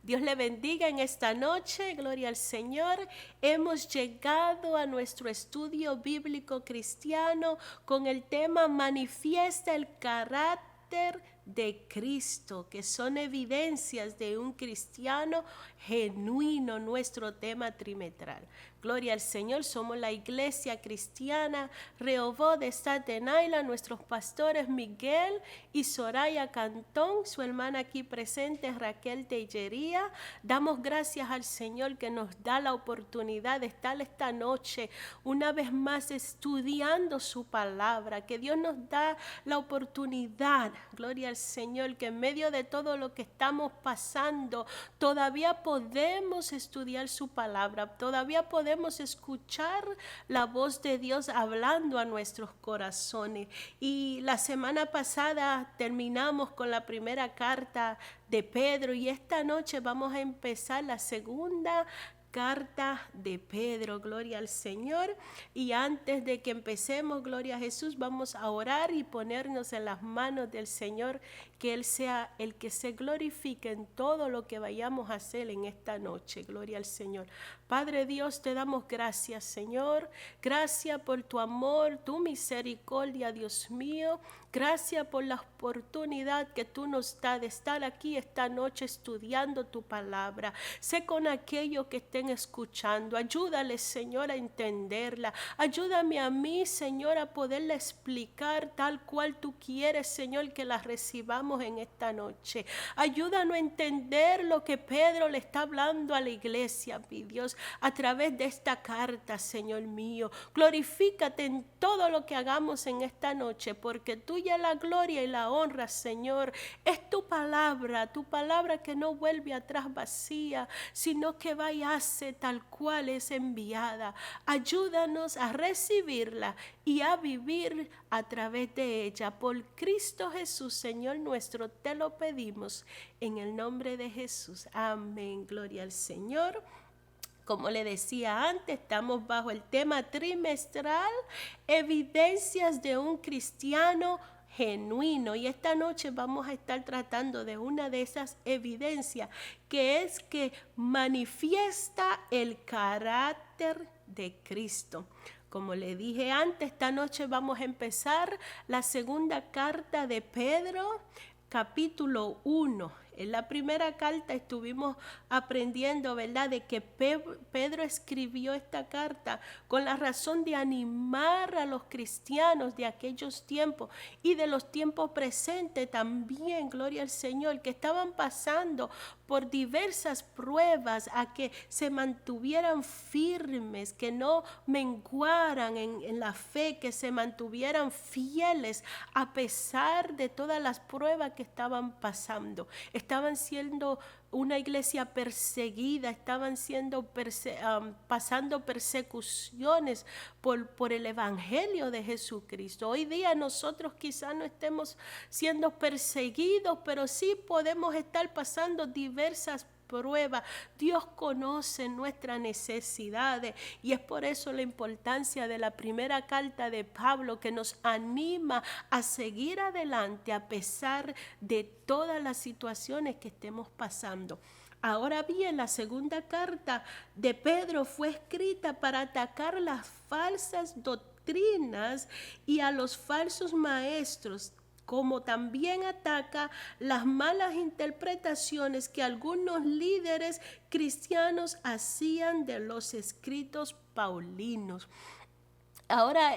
Dios le bendiga en esta noche, gloria al Señor. Hemos llegado a nuestro estudio bíblico cristiano con el tema Manifiesta el carácter de Cristo, que son evidencias de un cristiano genuino, nuestro tema trimestral. Gloria al Señor, somos la iglesia cristiana Rehoboth de Staten Island, nuestros pastores Miguel y Soraya Cantón, su hermana aquí presente Raquel Tellería. Damos gracias al Señor que nos da la oportunidad de estar esta noche una vez más estudiando su palabra, que Dios nos da la oportunidad, gloria al Señor, que en medio de todo lo que estamos pasando, todavía podemos estudiar su palabra, todavía podemos escuchar la voz de Dios hablando a nuestros corazones. Y la semana pasada terminamos con la primera carta de Pedro y esta noche vamos a empezar la segunda carta de Pedro, gloria al Señor. Y antes de que empecemos, gloria a Jesús, vamos a orar y ponernos en las manos del Señor, que Él sea el que se glorifique en todo lo que vayamos a hacer en esta noche, gloria al Señor. Padre Dios, te damos gracias, Señor, gracias por tu amor, tu misericordia, Dios mío, gracias por la oportunidad que tú nos das de estar aquí esta noche estudiando tu palabra. Sé con aquellos que estén escuchando, ayúdale, Señor, a entenderla, ayúdame a mí, Señor, a poderla explicar tal cual tú quieres, Señor, que la recibamos en esta noche. Ayúdanos a entender lo que Pedro le está hablando a la iglesia, mi Dios, a través de esta carta, Señor mío. Glorifícate en todo lo que hagamos en esta noche, porque tuya es la gloria y la honra, Señor. Es tu palabra que no vuelve atrás vacía, sino que va y hace tal cual es enviada. Ayúdanos a recibirla y a vivir a través de ella. Por Cristo Jesús, Señor nuestro, te lo pedimos en el nombre de Jesús. Amén. Gloria al Señor. Como le decía antes, estamos bajo el tema trimestral, evidencias de un cristiano genuino. Y esta noche vamos a estar tratando de una de esas evidencias, que es que manifiesta el carácter de Cristo. Como le dije antes, esta noche vamos a empezar la segunda carta de Pedro, capítulo 1. En la primera carta estuvimos aprendiendo, ¿verdad?, de que Pedro escribió esta carta con la razón de animar a los cristianos de aquellos tiempos y de los tiempos presentes también, gloria al Señor, que estaban pasando por diversas pruebas, a que se mantuvieran firmes, que no menguaran en la fe, que se mantuvieran fieles a pesar de todas las pruebas que estaban pasando. Estaban siendo una iglesia perseguida, estaban siendo pasando persecuciones por el evangelio de Jesucristo. Hoy día nosotros quizás no estemos siendo perseguidos, pero sí podemos estar pasando diversas pruebas. Dios conoce nuestras necesidades y es por eso la importancia de la primera carta de Pablo, que nos anima a seguir adelante a pesar de todas las situaciones que estemos pasando. Ahora bien, la segunda carta de Pedro fue escrita para atacar las falsas doctrinas y a los falsos maestros, como también ataca las malas interpretaciones que algunos líderes cristianos hacían de los escritos paulinos. Ahora,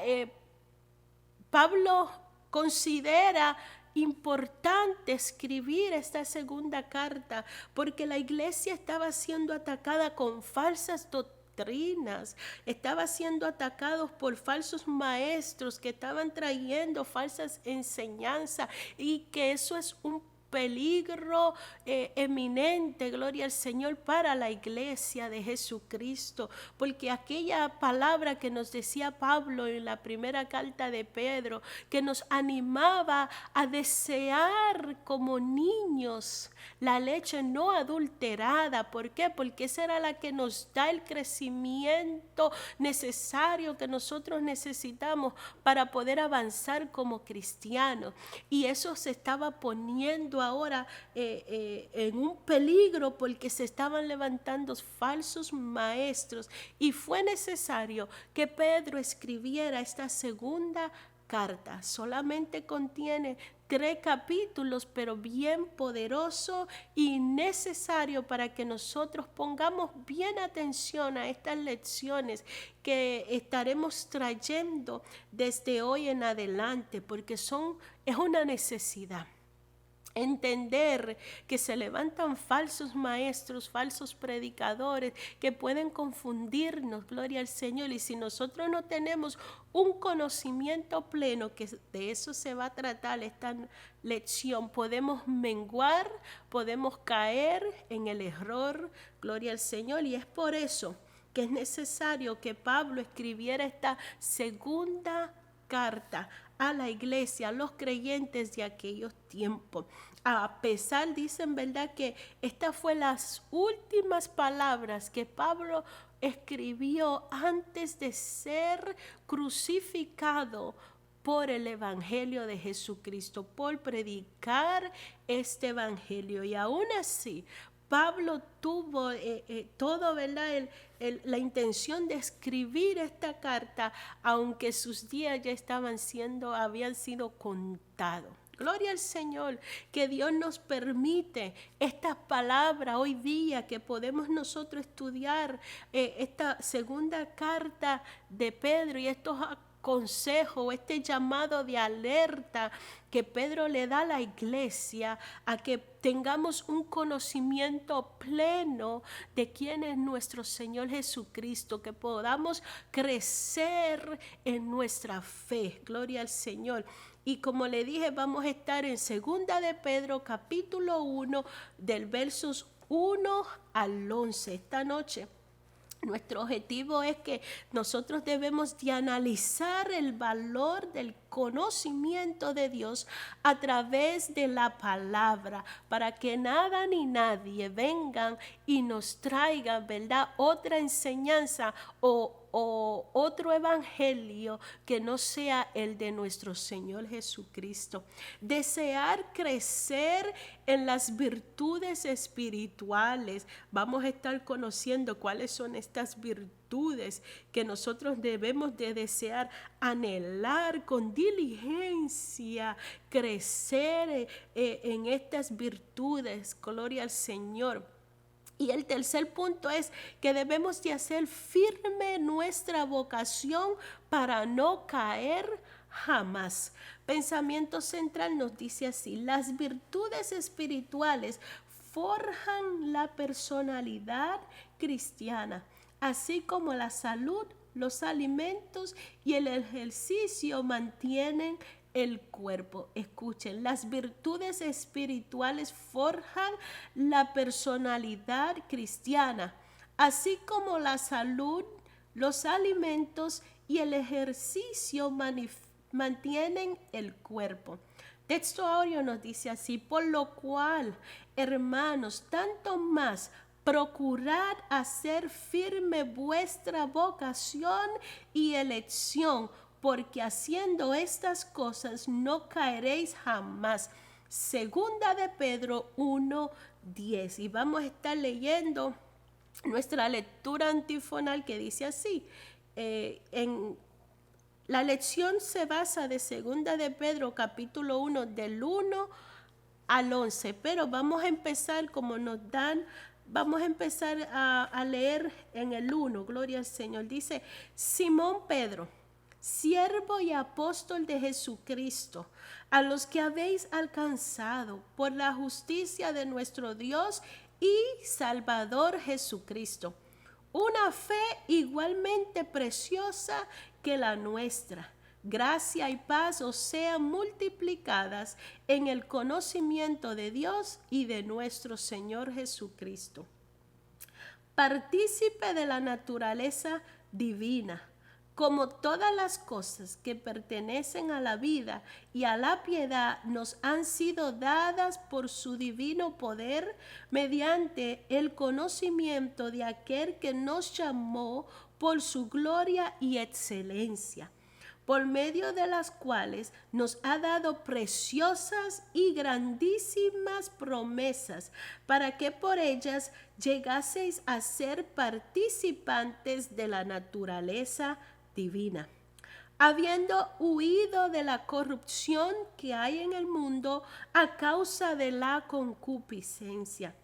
Pablo considera importante escribir esta segunda carta porque la iglesia estaba siendo atacada con falsas doctrinas, estaba siendo atacados por falsos maestros que estaban trayendo falsas enseñanzas, y que eso es un peligro eminente, gloria al Señor, para la iglesia de Jesucristo, porque aquella palabra que nos decía Pablo en la primera carta de Pedro, que nos animaba a desear como niños la leche no adulterada. ¿Por qué? Porque esa era la que nos da el crecimiento necesario que nosotros necesitamos para poder avanzar como cristianos, y eso se estaba poniendo mundo ahora en un peligro porque se estaban levantando falsos maestros, y fue necesario que Pedro escribiera esta segunda carta. Solamente contiene 3 capítulos, pero bien poderoso y necesario para que nosotros pongamos bien atención a estas lecciones que estaremos trayendo desde hoy en adelante, porque es una necesidad. Entender que se levantan falsos maestros, falsos predicadores que pueden confundirnos, gloria al Señor. Y si nosotros no tenemos un conocimiento pleno, que de eso se va a tratar esta lección, podemos menguar, podemos caer en el error, gloria al Señor. Y es por eso que es necesario que Pablo escribiera esta segunda carta a la iglesia, a los creyentes de aquellos tiempos. A pesar, dicen, ¿verdad?, que estas fueron las últimas palabras que Pablo escribió antes de ser crucificado por el Evangelio de Jesucristo, por predicar este Evangelio. Y aún así, Pablo tuvo todo, ¿verdad?, la intención de escribir esta carta, aunque sus días ya habían sido contados. Gloria al Señor, que Dios nos permite estas palabras hoy día, que podemos nosotros estudiar esta segunda carta de Pedro y estos consejo, este llamado de alerta que Pedro le da a la iglesia, a que tengamos un conocimiento pleno de quién es nuestro Señor Jesucristo, que podamos crecer en nuestra fe. Gloria al Señor. Y como le dije, vamos a estar en 2 de Pedro, capítulo 1, del versos 1 al 11. Esta noche nuestro objetivo es que nosotros debemos de analizar el valor del conocimiento de Dios a través de la palabra, para que nada ni nadie vengan y nos traigan, ¿verdad?, otra enseñanza o otro evangelio que no sea el de nuestro Señor Jesucristo. Desear crecer en las virtudes espirituales. Vamos a estar conociendo cuáles son estas virtudes que nosotros debemos de desear, anhelar con diligencia, crecer en estas virtudes. Gloria al Señor. Y el tercer punto es que debemos de hacer firme nuestra vocación para no caer jamás. Pensamiento central nos dice así: las virtudes espirituales forjan la personalidad cristiana, así como la salud, los alimentos y el ejercicio mantienen el cuerpo. Escuchen, las virtudes espirituales forjan la personalidad cristiana, así como la salud, los alimentos y el ejercicio mantienen el cuerpo. Texto áureo nos dice así: por lo cual, hermanos, tanto más procurad hacer firme vuestra vocación y elección, porque haciendo estas cosas no caeréis jamás. 2 de Pedro 1:10. Y vamos a estar leyendo nuestra lectura antifonal, que dice así. La lección se basa de 2 de Pedro capítulo 1 del 1 al 11, pero vamos a empezar vamos a empezar a leer en el 1, gloria al Señor. Dice: Simón Pedro, siervo y apóstol de Jesucristo, a los que habéis alcanzado por la justicia de nuestro Dios y Salvador Jesucristo, una fe igualmente preciosa que la nuestra. Gracia y paz os sean multiplicadas en el conocimiento de Dios y de nuestro Señor Jesucristo. Partícipe de la naturaleza divina, como todas las cosas que pertenecen a la vida y a la piedad nos han sido dadas por su divino poder, mediante el conocimiento de aquel que nos llamó por su gloria y excelencia. por medio de las cuales nos ha dado preciosas y grandísimas promesas, para que por ellas llegaseis a ser participantes de la naturaleza divina, habiendo huido de la corrupción que hay en el mundo a causa de la concupiscencia.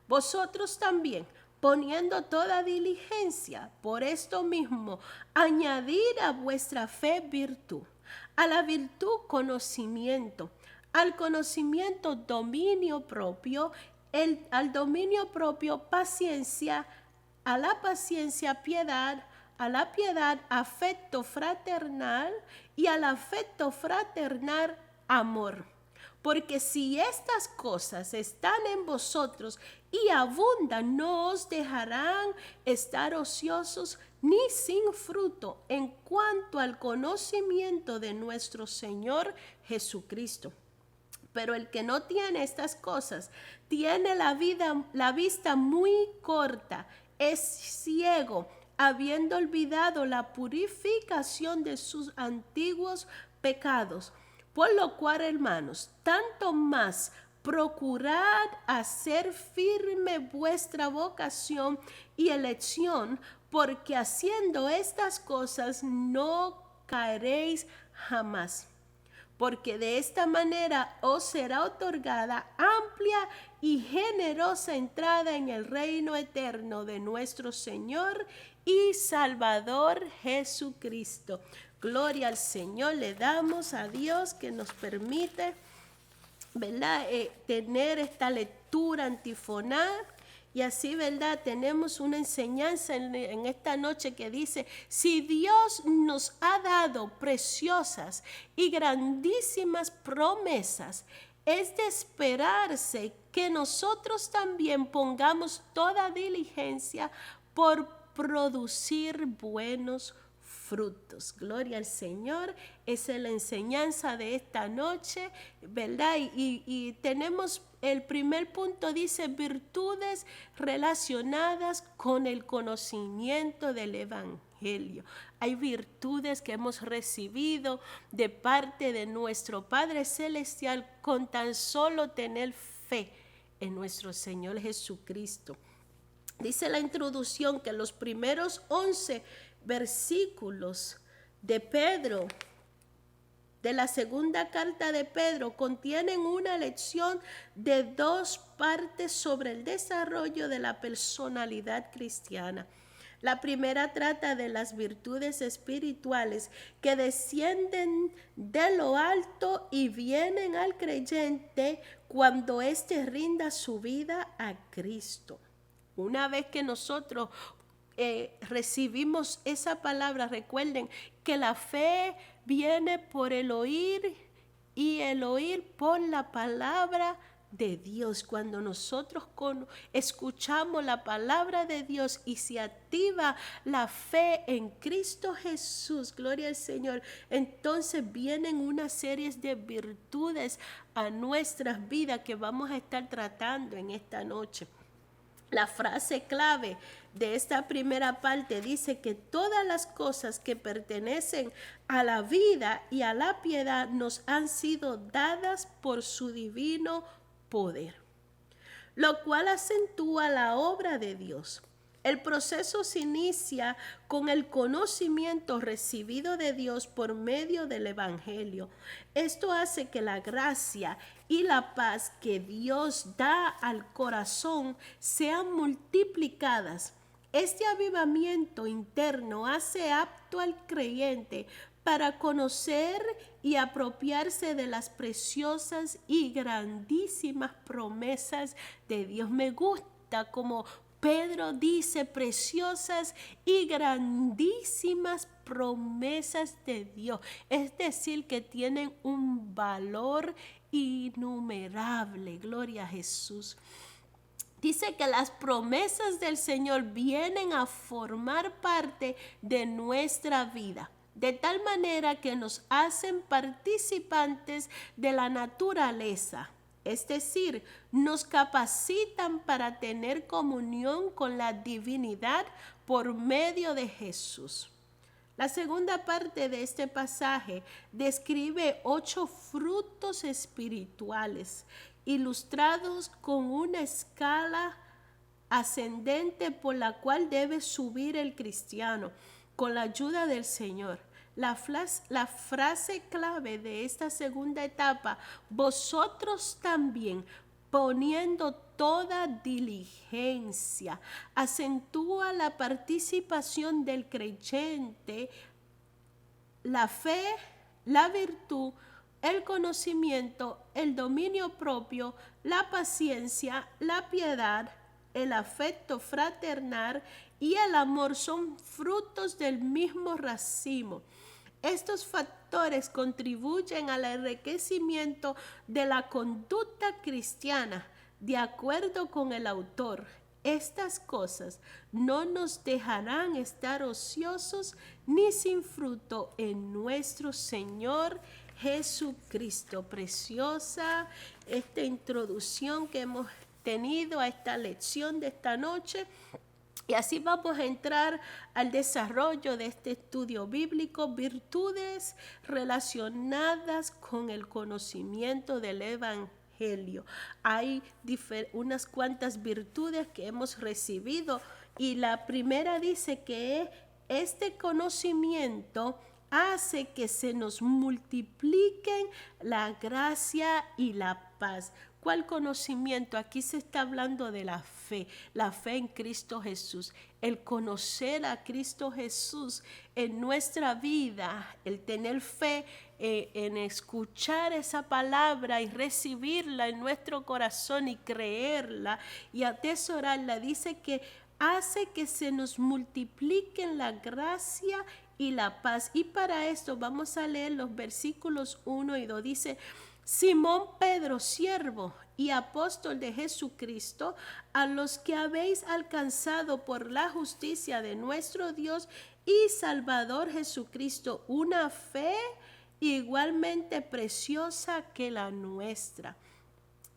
Vosotros también, poniendo toda diligencia, por esto mismo, añadir a vuestra fe virtud, a la virtud conocimiento, al conocimiento dominio propio, al dominio propio paciencia, a la paciencia piedad, a la piedad afecto fraternal y al afecto fraternal amor. Porque si estas cosas están en vosotros y abundan, no os dejarán estar ociosos ni sin fruto en cuanto al conocimiento de nuestro Señor Jesucristo. Pero el que no tiene estas cosas tiene la vista muy corta, es ciego, habiendo olvidado la purificación de sus antiguos pecados. Por lo cual, hermanos, tanto más procurad hacer firme vuestra vocación y elección, porque haciendo estas cosas no caeréis jamás. Porque de esta manera os será otorgada amplia y generosa entrada en el reino eterno de nuestro Señor y Salvador Jesucristo. Gloria al Señor, le damos a Dios que nos permite, ¿verdad? Tener esta lectura antifonal. Y así, ¿verdad? Tenemos una enseñanza en esta noche que dice, si Dios nos ha dado preciosas y grandísimas promesas, es de esperarse que nosotros también pongamos toda diligencia por producir buenos frutos. Gloria al Señor. Esa es la enseñanza de esta noche, ¿verdad? Y tenemos el primer punto, dice virtudes relacionadas con el conocimiento del Evangelio. Hay virtudes que hemos recibido de parte de nuestro Padre Celestial con tan solo tener fe en nuestro Señor Jesucristo. Dice la introducción que los primeros 11 versículos de Pedro, de la segunda carta de Pedro, contienen una lección de 2 partes sobre el desarrollo de la personalidad cristiana. La primera trata de las virtudes espirituales que descienden de lo alto y vienen al creyente cuando éste rinda su vida a Cristo. Una vez que nosotros recibimos esa palabra, recuerden que la fe viene por el oír y el oír por la palabra de Dios. Cuando nosotros escuchamos la palabra de Dios y se activa la fe en Cristo Jesús, gloria al Señor, entonces vienen una serie de virtudes a nuestras vidas que vamos a estar tratando en esta noche. La frase clave de esta primera parte dice que todas las cosas que pertenecen a la vida y a la piedad nos han sido dadas por su divino poder, lo cual acentúa la obra de Dios. El proceso se inicia con el conocimiento recibido de Dios por medio del Evangelio. Esto hace que la gracia y la paz que Dios da al corazón sean multiplicadas. Este avivamiento interno hace apto al creyente para conocer y apropiarse de las preciosas y grandísimas promesas de Dios. Me gusta como Pedro dice preciosas y grandísimas promesas de Dios. Es decir, que tienen un valor innumerable. Gloria a Jesús. Dice que las promesas del Señor vienen a formar parte de nuestra vida, de tal manera que nos hacen participantes de la naturaleza. Es decir, nos capacitan para tener comunión con la divinidad por medio de Jesús. La segunda parte de este pasaje describe 8 frutos espirituales ilustrados con una escala ascendente por la cual debe subir el cristiano con la ayuda del Señor. La frase clave de esta segunda etapa, vosotros también, poniendo toda diligencia, acentúa la participación del creyente, la fe, la virtud, el conocimiento, el dominio propio, la paciencia, la piedad, el afecto fraternal y el amor son frutos del mismo racimo. Estos factores contribuyen al enriquecimiento de la conducta cristiana. De acuerdo con el autor, estas cosas no nos dejarán estar ociosos ni sin fruto en nuestro Señor Jesucristo. Preciosa esta introducción que hemos tenido a esta lección de esta noche. Y así vamos a entrar al desarrollo de este estudio bíblico, virtudes relacionadas con el conocimiento del Evangelio. Hay unas cuantas virtudes que hemos recibido y la primera dice que este conocimiento hace que se nos multipliquen la gracia y la paz. ¿Cuál conocimiento? Aquí se está hablando de la fe en Cristo Jesús, el conocer a Cristo Jesús en nuestra vida, el tener fe en escuchar esa palabra y recibirla en nuestro corazón y creerla y atesorarla. Dice que hace que se nos multipliquen la gracia y la paz. Y para esto vamos a leer los versículos 1 y 2. Dice: Simón Pedro, siervo y apóstol de Jesucristo, a los que habéis alcanzado por la justicia de nuestro Dios y Salvador Jesucristo una fe igualmente preciosa que la nuestra.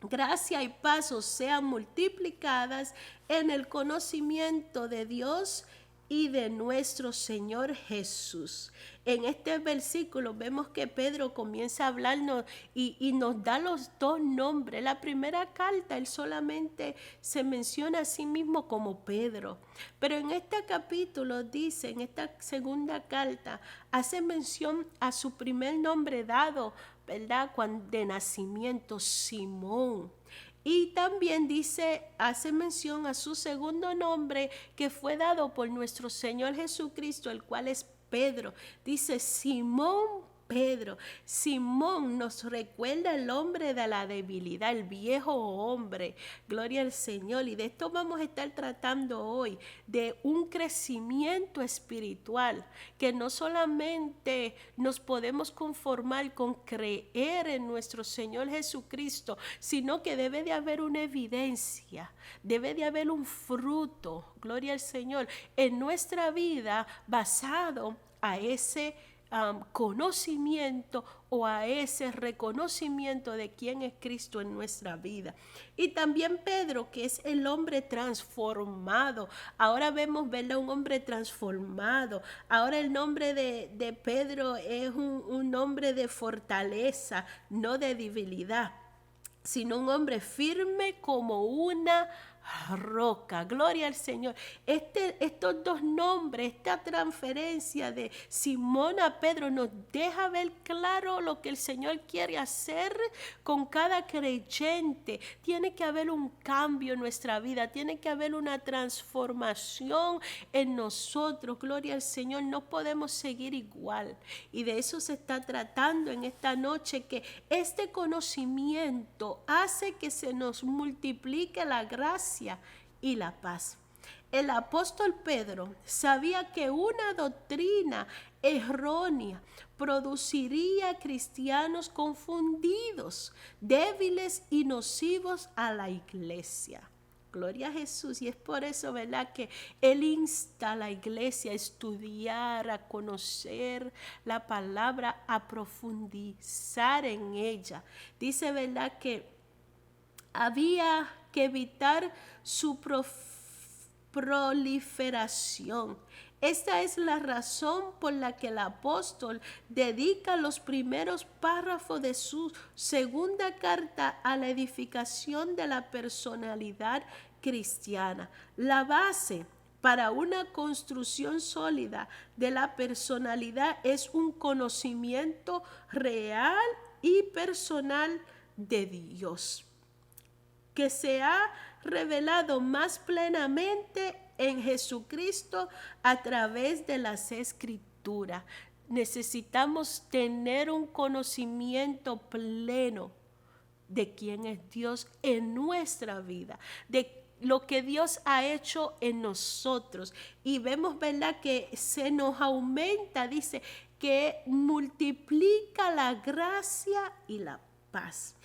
Gracia y paz os sean multiplicadas en el conocimiento de Dios y de nuestro Señor Jesús. En este versículo vemos que Pedro comienza a hablarnos y nos da los dos nombres. La primera carta, él solamente se menciona a sí mismo como Pedro. Pero en este capítulo dice, en esta segunda carta, hace mención a su primer nombre dado, ¿verdad? De nacimiento, Simón. Y también hace mención a su segundo nombre que fue dado por nuestro Señor Jesucristo, el cual es Pedro. Dice Simón Pedro. Simón nos recuerda el hombre de la debilidad, el viejo hombre. Gloria al Señor. Y de esto vamos a estar tratando hoy, de un crecimiento espiritual, que no solamente nos podemos conformar con creer en nuestro Señor Jesucristo, sino que debe de haber una evidencia, debe de haber un fruto, gloria al Señor, en nuestra vida basado a ese conocimiento o a ese reconocimiento de quién es Cristo en nuestra vida. Y también Pedro, que es el hombre transformado. Ahora vemos, ¿verdad? Un hombre transformado. Ahora el nombre de Pedro es un nombre de fortaleza, no de debilidad, sino un hombre firme como una roca. Gloria al Señor. Estos dos nombres, esta transferencia de Simón a Pedro nos deja ver claro lo que el Señor quiere hacer con cada creyente. Tiene que haber un cambio en nuestra vida, tiene que haber una transformación en nosotros. Gloria al Señor. No podemos seguir igual. Y de eso se está tratando en esta noche, que este conocimiento hace que se nos multiplique la gracia y la paz. El apóstol Pedro sabía que una doctrina errónea produciría cristianos confundidos, débiles y nocivos a la iglesia. Gloria a Jesús. Y es por eso, ¿verdad?, que Él insta a la iglesia a estudiar, a conocer la palabra, a profundizar en ella. Dice, ¿verdad?, que había que evitar su proliferación Esta es la razón por la que el apóstol dedica los primeros párrafos de su segunda carta a la edificación de la personalidad cristiana. La base para una construcción sólida de la personalidad es un conocimiento real y personal de Dios, que se ha revelado más plenamente en Jesucristo a través de las Escrituras. Necesitamos tener un conocimiento pleno de quién es Dios en nuestra vida, de lo que Dios ha hecho en nosotros. Y vemos, ¿verdad?, que se nos aumenta, dice, que multiplica la gracia y la paz.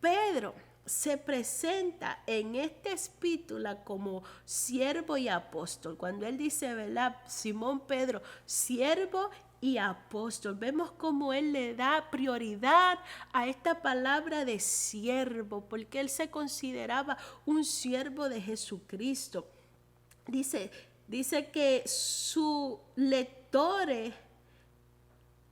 Pedro se presenta en esta epístola como siervo y apóstol. Cuando él dice, ¿verdad?, Simón Pedro, siervo y apóstol, vemos cómo él le da prioridad a esta palabra de siervo, porque él se consideraba un siervo de Jesucristo. Dice que sus lectores,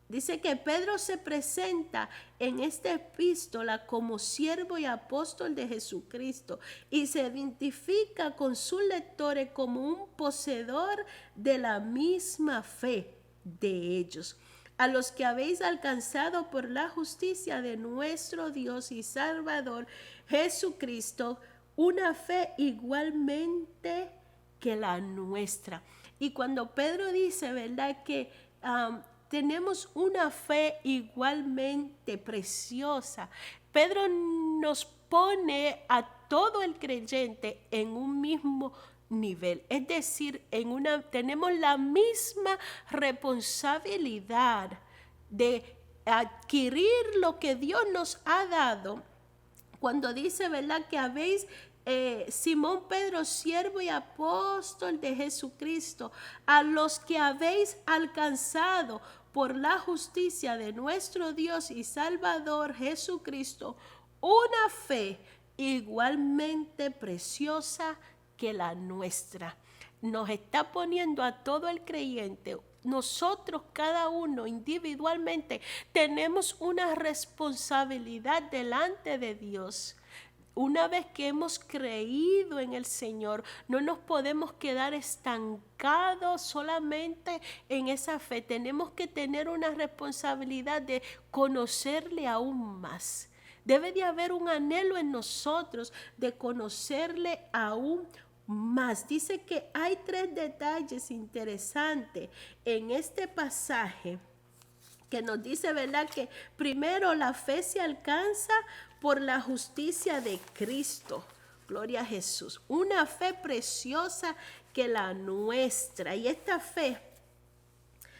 dice que Pedro se presenta en esta epístola como siervo y apóstol de Jesucristo y se identifica con sus lectores como un poseedor de la misma fe de ellos, a los que habéis alcanzado por la justicia de nuestro Dios y Salvador Jesucristo, una fe igualmente que la nuestra. Y cuando Pedro dice, ¿verdad?, que tenemos una fe igualmente preciosa, Pedro nos pone a todo el creyente en un mismo nivel, es decir, tenemos la misma responsabilidad de adquirir lo que Dios nos ha dado. Cuando dice, ¿verdad?, que habéis Simón Pedro, siervo y apóstol de Jesucristo, a los que habéis alcanzado por la justicia de nuestro Dios y Salvador Jesucristo, una fe igualmente preciosa que la nuestra. Nos está poniendo a todo el creyente. Nosotros, cada uno individualmente, tenemos una responsabilidad delante de Dios. Una vez que hemos creído en el Señor, no nos podemos quedar estancados solamente en esa fe. Tenemos que tener una responsabilidad de conocerle aún más. Debe de haber un anhelo en nosotros de conocerle aún más. Dice que hay 3 detalles interesantes en este pasaje que nos dice, ¿verdad?, que primero la fe se alcanza por la justicia de Cristo. Gloria a Jesús. Una fe preciosa que la nuestra. Y esta fe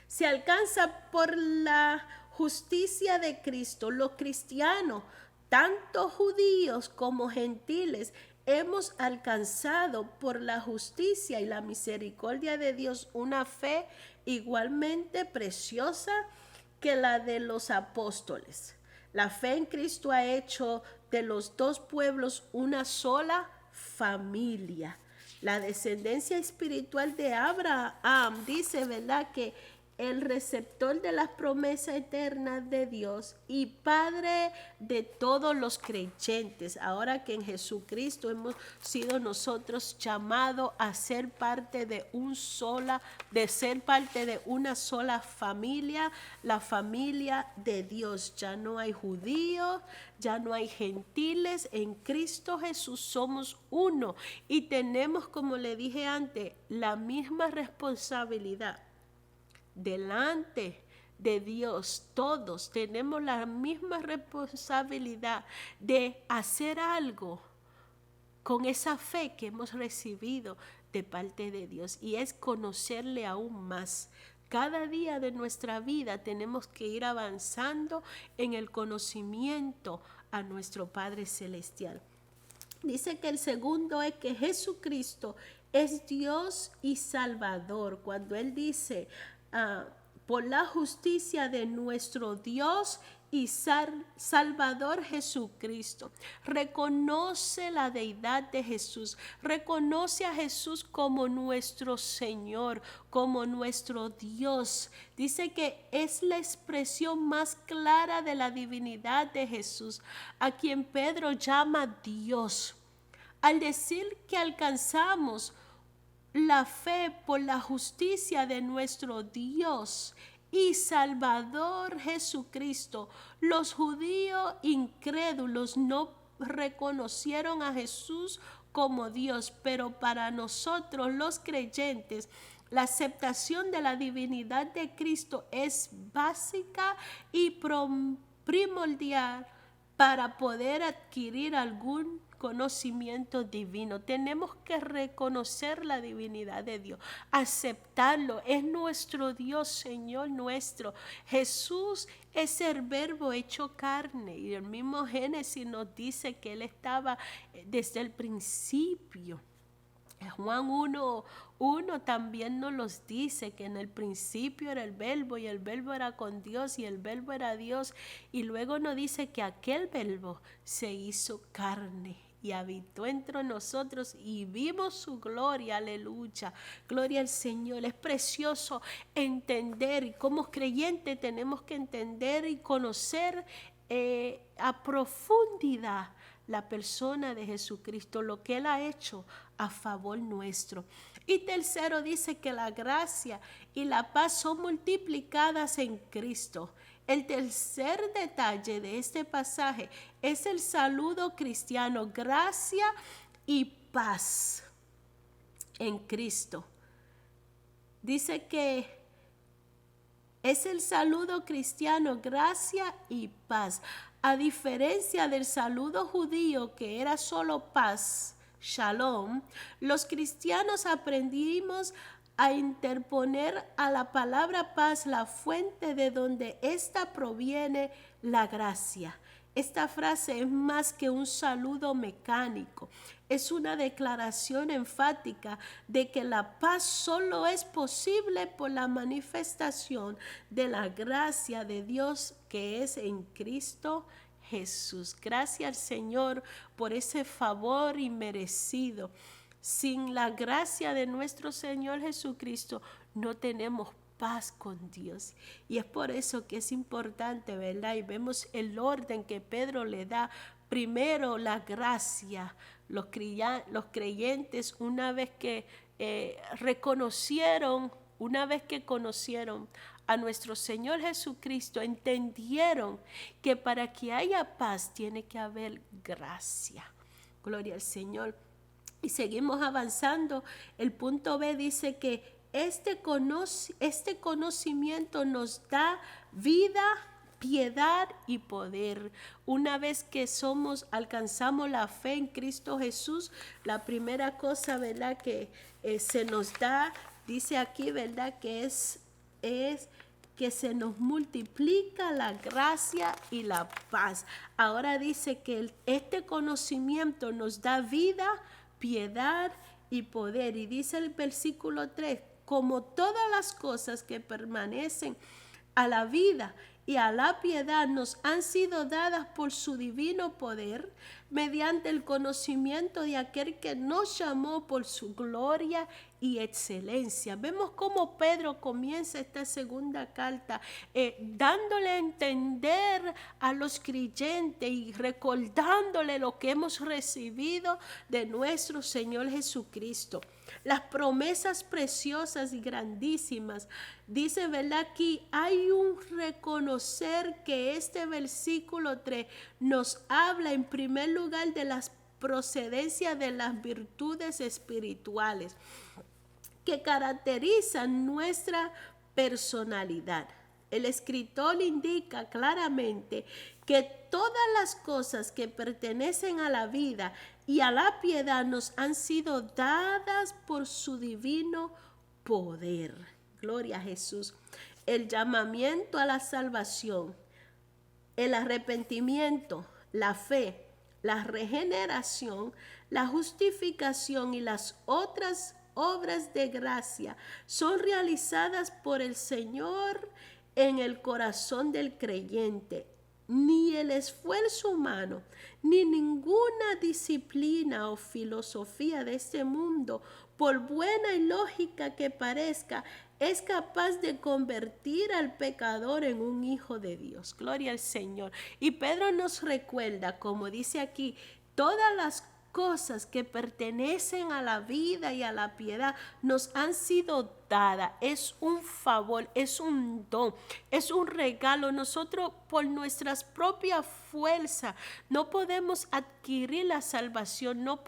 se alcanza por la justicia de Cristo. Los cristianos, tanto judíos como gentiles, hemos alcanzado por la justicia y la misericordia de Dios una fe igualmente preciosa que la de los apóstoles. La fe en Cristo ha hecho de los dos pueblos una sola familia. La descendencia espiritual de Abraham dice, ¿verdad?, que el receptor de las promesas eternas de Dios y Padre de todos los creyentes. Ahora que en Jesucristo hemos sido nosotros llamados a ser parte de ser parte de una sola familia, la familia de Dios. Ya no hay judíos, ya no hay gentiles, en Cristo Jesús somos uno y tenemos, como le dije antes, la misma responsabilidad delante de Dios. Todos tenemos la misma responsabilidad de hacer algo con esa fe que hemos recibido de parte de Dios, y es conocerle aún más. Cada día de nuestra vida tenemos que ir avanzando en el conocimiento a nuestro Padre Celestial. Dice que el segundo es que Jesucristo es Dios y Salvador. Cuando Él dice, por la justicia de nuestro Dios y Salvador Jesucristo. Reconoce la deidad de Jesús. Reconoce a Jesús como nuestro Señor, como nuestro Dios. Dice que es la expresión más clara de la divinidad de Jesús, a quien Pedro llama Dios. Al decir que alcanzamos la fe por la justicia de nuestro Dios y Salvador Jesucristo, los judíos incrédulos no reconocieron a Jesús como Dios, pero para nosotros los creyentes, la aceptación de la divinidad de Cristo es básica y primordial para poder adquirir algún conocimiento divino. Tenemos que reconocer la divinidad de Dios, aceptarlo. Es nuestro Dios, Señor nuestro. Jesús es el verbo hecho carne, y el mismo Génesis nos dice que Él estaba desde el principio. Juan 1 también nos los dice que en el principio era el verbo y el verbo era con Dios y el verbo era Dios, y luego nos dice que aquel verbo se hizo carne y habitó entre nosotros y vimos su gloria, aleluya, gloria al Señor. Es precioso entender, y como creyentes tenemos que entender y conocer a profundidad la persona de Jesucristo, lo que Él ha hecho a favor nuestro. Y tercero, dice que la gracia y la paz son multiplicadas en Cristo. El tercer detalle de este pasaje es el saludo cristiano, gracia y paz en Cristo. Dice que es el saludo cristiano, gracia y paz. A diferencia del saludo judío, que era solo paz, shalom, los cristianos aprendimos a interponer a la palabra paz la fuente de donde ésta proviene, la gracia. Esta frase es más que un saludo mecánico. Es una declaración enfática de que la paz solo es posible por la manifestación de la gracia de Dios que es en Cristo Jesús. Gracias al Señor por ese favor inmerecido. Sin la gracia de nuestro Señor Jesucristo no tenemos paz con Dios. Y es por eso que es importante, ¿verdad? Y vemos el orden que Pedro le da. Primero la gracia. Los creyentes, una vez que conocieron a nuestro Señor Jesucristo, entendieron que para que haya paz tiene que haber gracia. Gloria al Señor. Y seguimos avanzando. El punto B dice que este conocimiento nos da vida, piedad y poder. Una vez que alcanzamos la fe en Cristo Jesús, la primera cosa, ¿verdad?, que se nos da, dice aquí, ¿verdad?, que es que se nos multiplica la gracia y la paz. Ahora dice que este conocimiento nos da vida, piedad y poder. Y dice el versículo 3, como todas las cosas que permanecen a la vida y a la piedad nos han sido dadas por su divino poder, mediante el conocimiento de aquel que nos llamó por su gloria y excelencia. Vemos cómo Pedro comienza esta segunda carta dándole a entender a los creyentes y recordándole lo que hemos recibido de nuestro Señor Jesucristo. Las promesas preciosas y grandísimas. Dice, ¿verdad? Aquí hay un reconocer que este versículo 3 nos habla en primer lugar de las procedencias de las virtudes espirituales que caracterizan nuestra personalidad. El escritor indica claramente que todas las cosas que pertenecen a la vida y a la piedad nos han sido dadas por su divino poder. Gloria a Jesús. El llamamiento a la salvación, el arrepentimiento, la fe, la regeneración, la justificación y las otras obras de gracia son realizadas por el Señor en el corazón del creyente. ni el esfuerzo humano, ni ninguna disciplina o filosofía de este mundo, por buena y lógica que parezca, es capaz de convertir al pecador en un hijo de Dios. Gloria al Señor. Y Pedro nos recuerda, como dice aquí, todas las cosas que pertenecen a la vida y a la piedad nos han sido dadas. Es un favor, es un don, es un regalo. Nosotros por nuestras propias fuerzas no podemos adquirir la salvación, no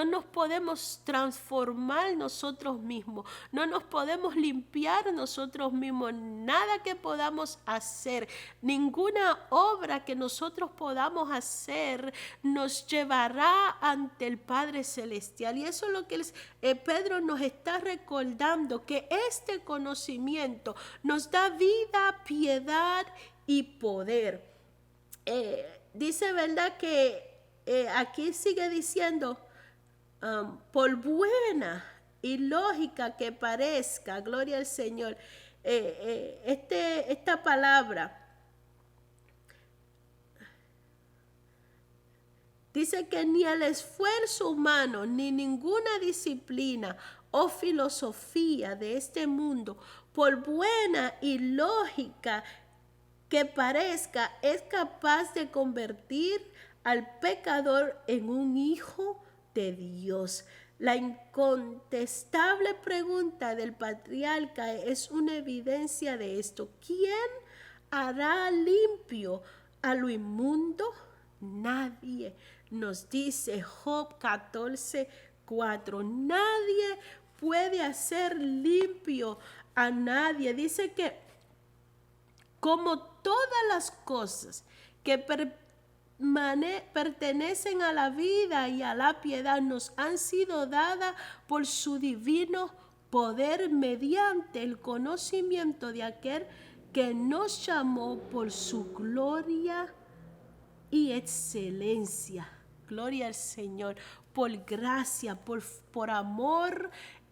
nos podemos transformar nosotros mismos, no nos podemos limpiar nosotros mismos, nada que podamos hacer, ninguna obra que nosotros podamos hacer nos llevará ante el Padre Celestial. Y eso es lo que Pedro nos está recordando, que este conocimiento nos da vida, piedad y poder. Dice, ¿verdad? Que aquí sigue diciendo, por buena y lógica que parezca, gloria al Señor, esta palabra dice que ni el esfuerzo humano, ni ninguna disciplina o filosofía de este mundo, por buena y lógica que parezca, es capaz de convertir al pecador en un hijo de Dios. La incontestable pregunta del patriarca es una evidencia de esto. ¿Quién hará limpio a lo inmundo? Nadie. Nos dice Job 14:4. Nadie puede hacer limpio a nadie. Dice que como todas las cosas que pertenecen a la vida y a la piedad nos han sido dadas por su divino poder mediante el conocimiento de aquel que nos llamó por su gloria y excelencia. Gloria al Señor, por gracia, por amor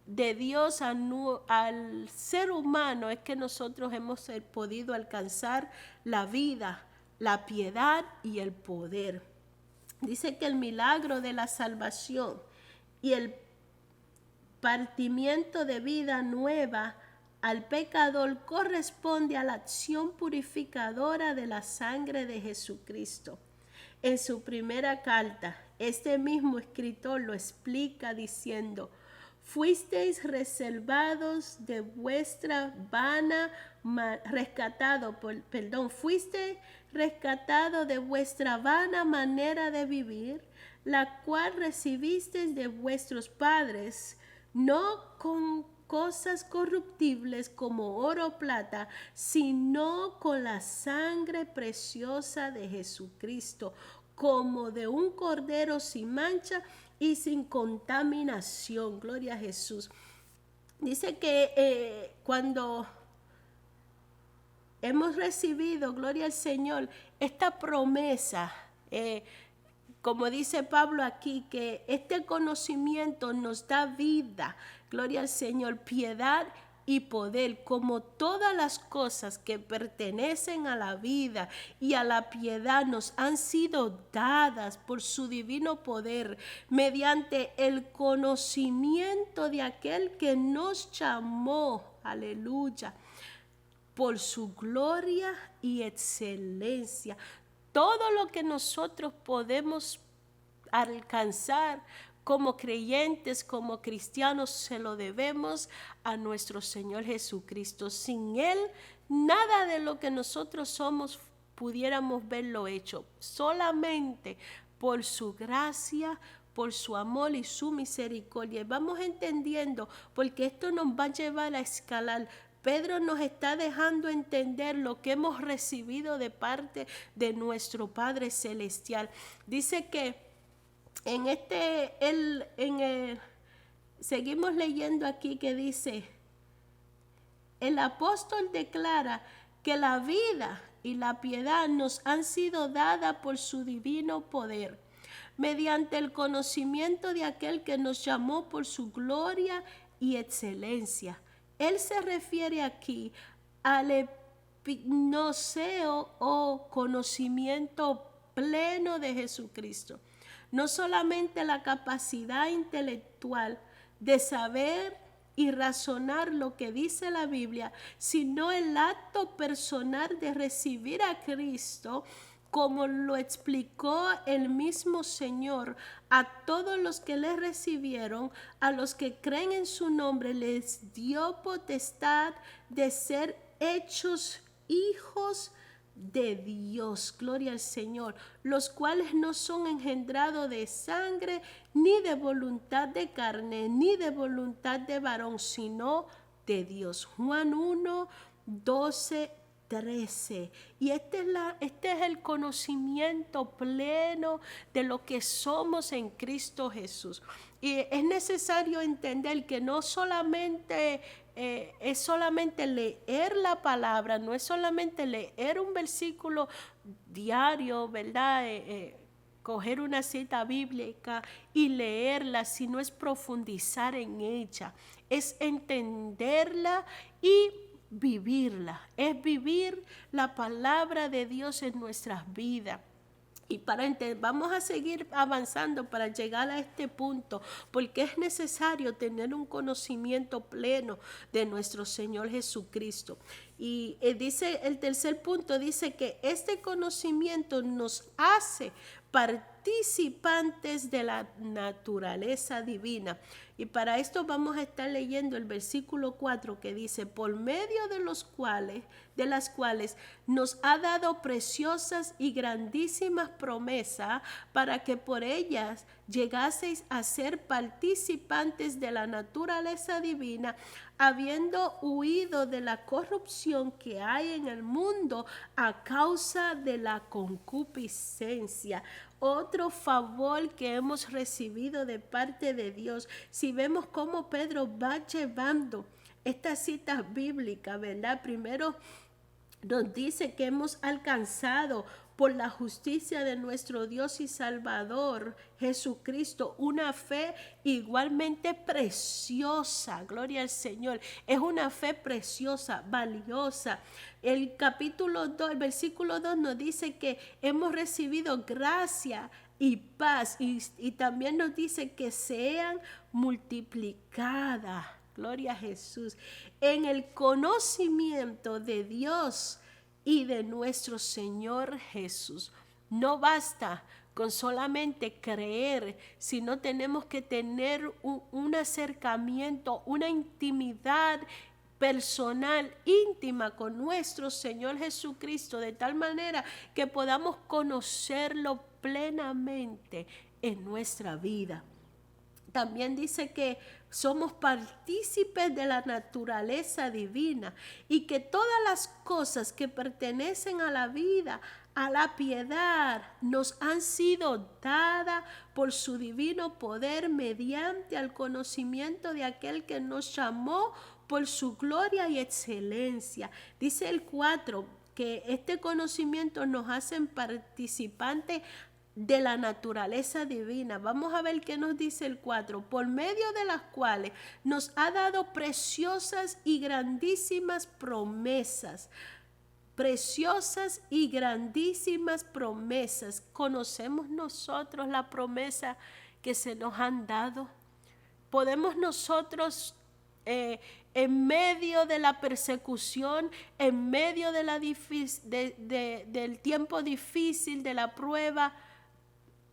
de Dios al ser humano, es que nosotros hemos podido alcanzar la vida, la piedad y el poder. Dice que el milagro de la salvación y el partimiento de vida nueva al pecador corresponde a la acción purificadora de la sangre de Jesucristo. En su primera carta, este mismo escritor lo explica diciendo: fuisteis reservados de vuestra fuisteis rescatado de vuestra vana manera de vivir, la cual recibisteis de vuestros padres, no con cosas corruptibles como oro o plata, sino con la sangre preciosa de Jesucristo, como de un cordero sin mancha y sin contaminación. Gloria a Jesús. Dice que cuando hemos recibido, gloria al Señor, esta promesa, como dice Pablo aquí, que este conocimiento nos da vida, gloria al Señor, piedad y poder, como todas las cosas que pertenecen a la vida y a la piedad nos han sido dadas por su divino poder, mediante el conocimiento de aquel que nos llamó, aleluya, por su gloria y excelencia. Todo lo que nosotros podemos alcanzar como creyentes, como cristianos, se lo debemos a nuestro Señor Jesucristo. Sin Él, nada de lo que nosotros somos pudiéramos verlo hecho. Solamente por su gracia, por su amor y su misericordia. Vamos entendiendo, porque esto nos va a llevar a escalar. Pedro nos está dejando entender lo que hemos recibido de parte de nuestro Padre Celestial. Dice que seguimos leyendo aquí que dice, el apóstol declara que la vida y la piedad nos han sido dadas por su divino poder, mediante el conocimiento de aquel que nos llamó por su gloria y excelencia. Él se refiere aquí al gnoceo o conocimiento pleno de Jesucristo. No solamente la capacidad intelectual de saber y razonar lo que dice la Biblia, sino el acto personal de recibir a Cristo, como lo explicó el mismo Señor, a todos los que le recibieron, a los que creen en su nombre, les dio potestad de ser hechos hijos de Dios, gloria al Señor, los cuales no son engendrados de sangre, ni de voluntad de carne, ni de voluntad de varón, sino de Dios. Juan 1, 12, 13. Y este es el conocimiento pleno de lo que somos en Cristo Jesús. Y es necesario entender que no solamente es solamente leer la palabra, no es solamente leer un versículo diario, ¿verdad? Coger una cita bíblica y leerla, sino es profundizar en ella, es entenderla y vivirla, es vivir la palabra de Dios en nuestras vidas. Y vamos a seguir avanzando para llegar a este punto, porque es necesario tener un conocimiento pleno de nuestro Señor Jesucristo. Y dice el tercer punto, dice que este conocimiento nos hace participantes de la naturaleza divina. Y para esto vamos a estar leyendo el versículo 4 que dice, por medio de las cuales nos ha dado preciosas y grandísimas promesas para que por ellas llegaseis a ser participantes de la naturaleza divina, habiendo huido de la corrupción que hay en el mundo a causa de la concupiscencia. Otro favor que hemos recibido de parte de Dios. Si vemos cómo Pedro va llevando estas citas bíblicas, ¿verdad? Primero nos dice que hemos alcanzado por la justicia de nuestro Dios y Salvador Jesucristo una fe igualmente preciosa, gloria al Señor, es una fe preciosa, valiosa. El capítulo 2, el versículo 2 nos dice que hemos recibido gracia y paz y también nos dice que sean multiplicadas, gloria a Jesús, en el conocimiento de Dios y de nuestro Señor Jesús. No basta con solamente creer, sino tenemos que tener un acercamiento, una intimidad personal, íntima con nuestro Señor Jesucristo, de tal manera que podamos conocerlo plenamente en nuestra vida. También dice que somos partícipes de la naturaleza divina y que todas las cosas que pertenecen a la vida, a la piedad, nos han sido dadas por su divino poder mediante el conocimiento de aquel que nos llamó por su gloria y excelencia. Dice el 4 que este conocimiento nos hace participantes de la naturaleza divina. Vamos a ver qué nos dice el 4, por medio de las cuales nos ha dado preciosas y grandísimas promesas. Preciosas y grandísimas promesas. ¿Conocemos nosotros la promesa que se nos han dado? ¿Podemos nosotros en medio de la persecución, en medio de del tiempo difícil, de la prueba,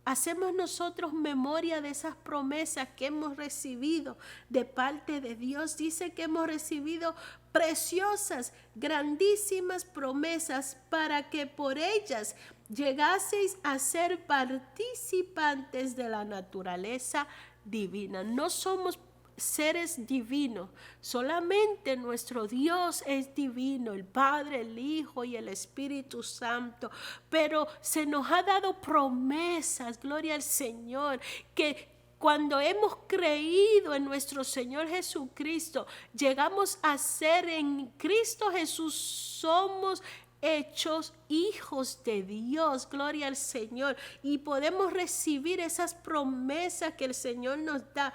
hacemos nosotros memoria de esas promesas que hemos recibido de parte de Dios? Dice que hemos recibido preciosas, grandísimas promesas para que por ellas llegaseis a ser participantes de la naturaleza divina. No somos seres divinos, solamente nuestro Dios es divino, el Padre, el Hijo y el Espíritu Santo, pero se nos ha dado promesas, gloria al Señor, que cuando hemos creído en nuestro Señor Jesucristo, llegamos a ser en Cristo Jesús, somos hechos hijos de Dios, gloria al Señor, y podemos recibir esas promesas que el Señor nos da.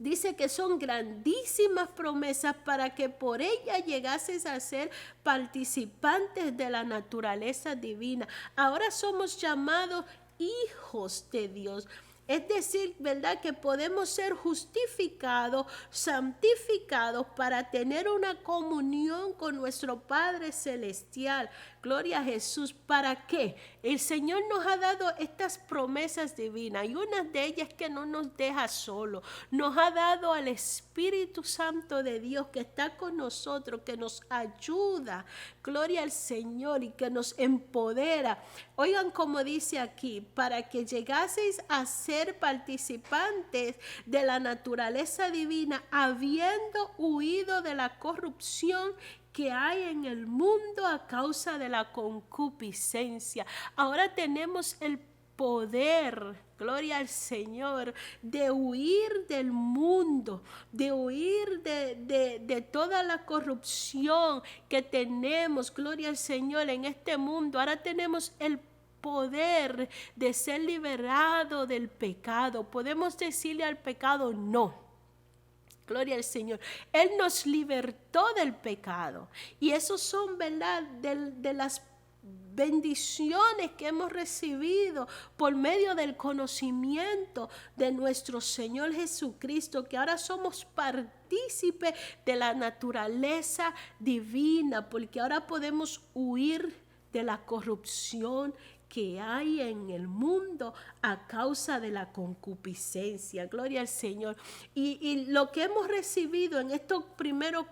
Dice que son grandísimas promesas para que por ellas llegases a ser participantes de la naturaleza divina. Ahora somos llamados hijos de Dios. Es decir, ¿verdad? Que podemos ser justificados, santificados para tener una comunión con nuestro Padre Celestial. Gloria a Jesús. ¿Para qué? El Señor nos ha dado estas promesas divinas y una de ellas es que no nos deja solos. Nos ha dado al Espíritu Santo de Dios que está con nosotros, que nos ayuda. Gloria al Señor y que nos empodera. Oigan como dice aquí, para que llegaseis a ser participantes de la naturaleza divina, habiendo huido de la corrupción que hay en el mundo a causa de la concupiscencia. Ahora tenemos el poder, gloria al Señor, de huir del mundo, de huir de toda la corrupción que tenemos, gloria al Señor, en este mundo. Ahora tenemos el poder de ser liberado del pecado. Podemos decirle al pecado no. Gloria al Señor. Él nos libertó del pecado. Y esos son, ¿verdad?, de las bendiciones que hemos recibido por medio del conocimiento de nuestro Señor Jesucristo, que ahora somos partícipes de la naturaleza divina, porque ahora podemos huir de la corrupción que hay en el mundo a causa de la concupiscencia. Gloria al Señor. Y lo que hemos recibido en estos primeros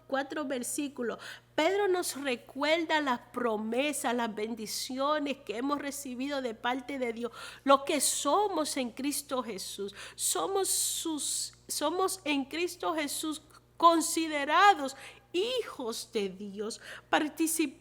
cuatro versículos, Pedro nos recuerda las promesas, las bendiciones que hemos recibido de parte de Dios, lo que somos en Cristo Jesús. Somos en Cristo Jesús considerados hijos de Dios, participantes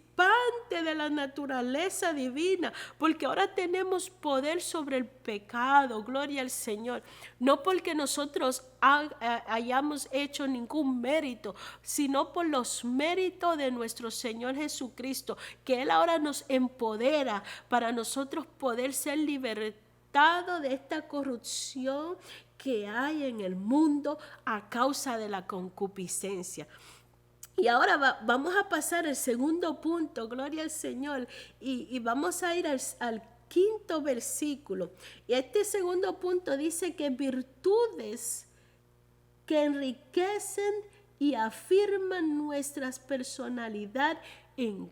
de la naturaleza divina, porque ahora tenemos poder sobre el pecado. Gloria al Señor. No porque nosotros hayamos hecho ningún mérito, sino por los méritos de nuestro Señor Jesucristo, que Él ahora nos empodera para nosotros poder ser libertados de esta corrupción que hay en el mundo a causa de la concupiscencia. Y ahora vamos a pasar al segundo punto, gloria al Señor, y vamos a ir al quinto versículo. Y este segundo punto dice que virtudes que enriquecen y afirman nuestra personalidad en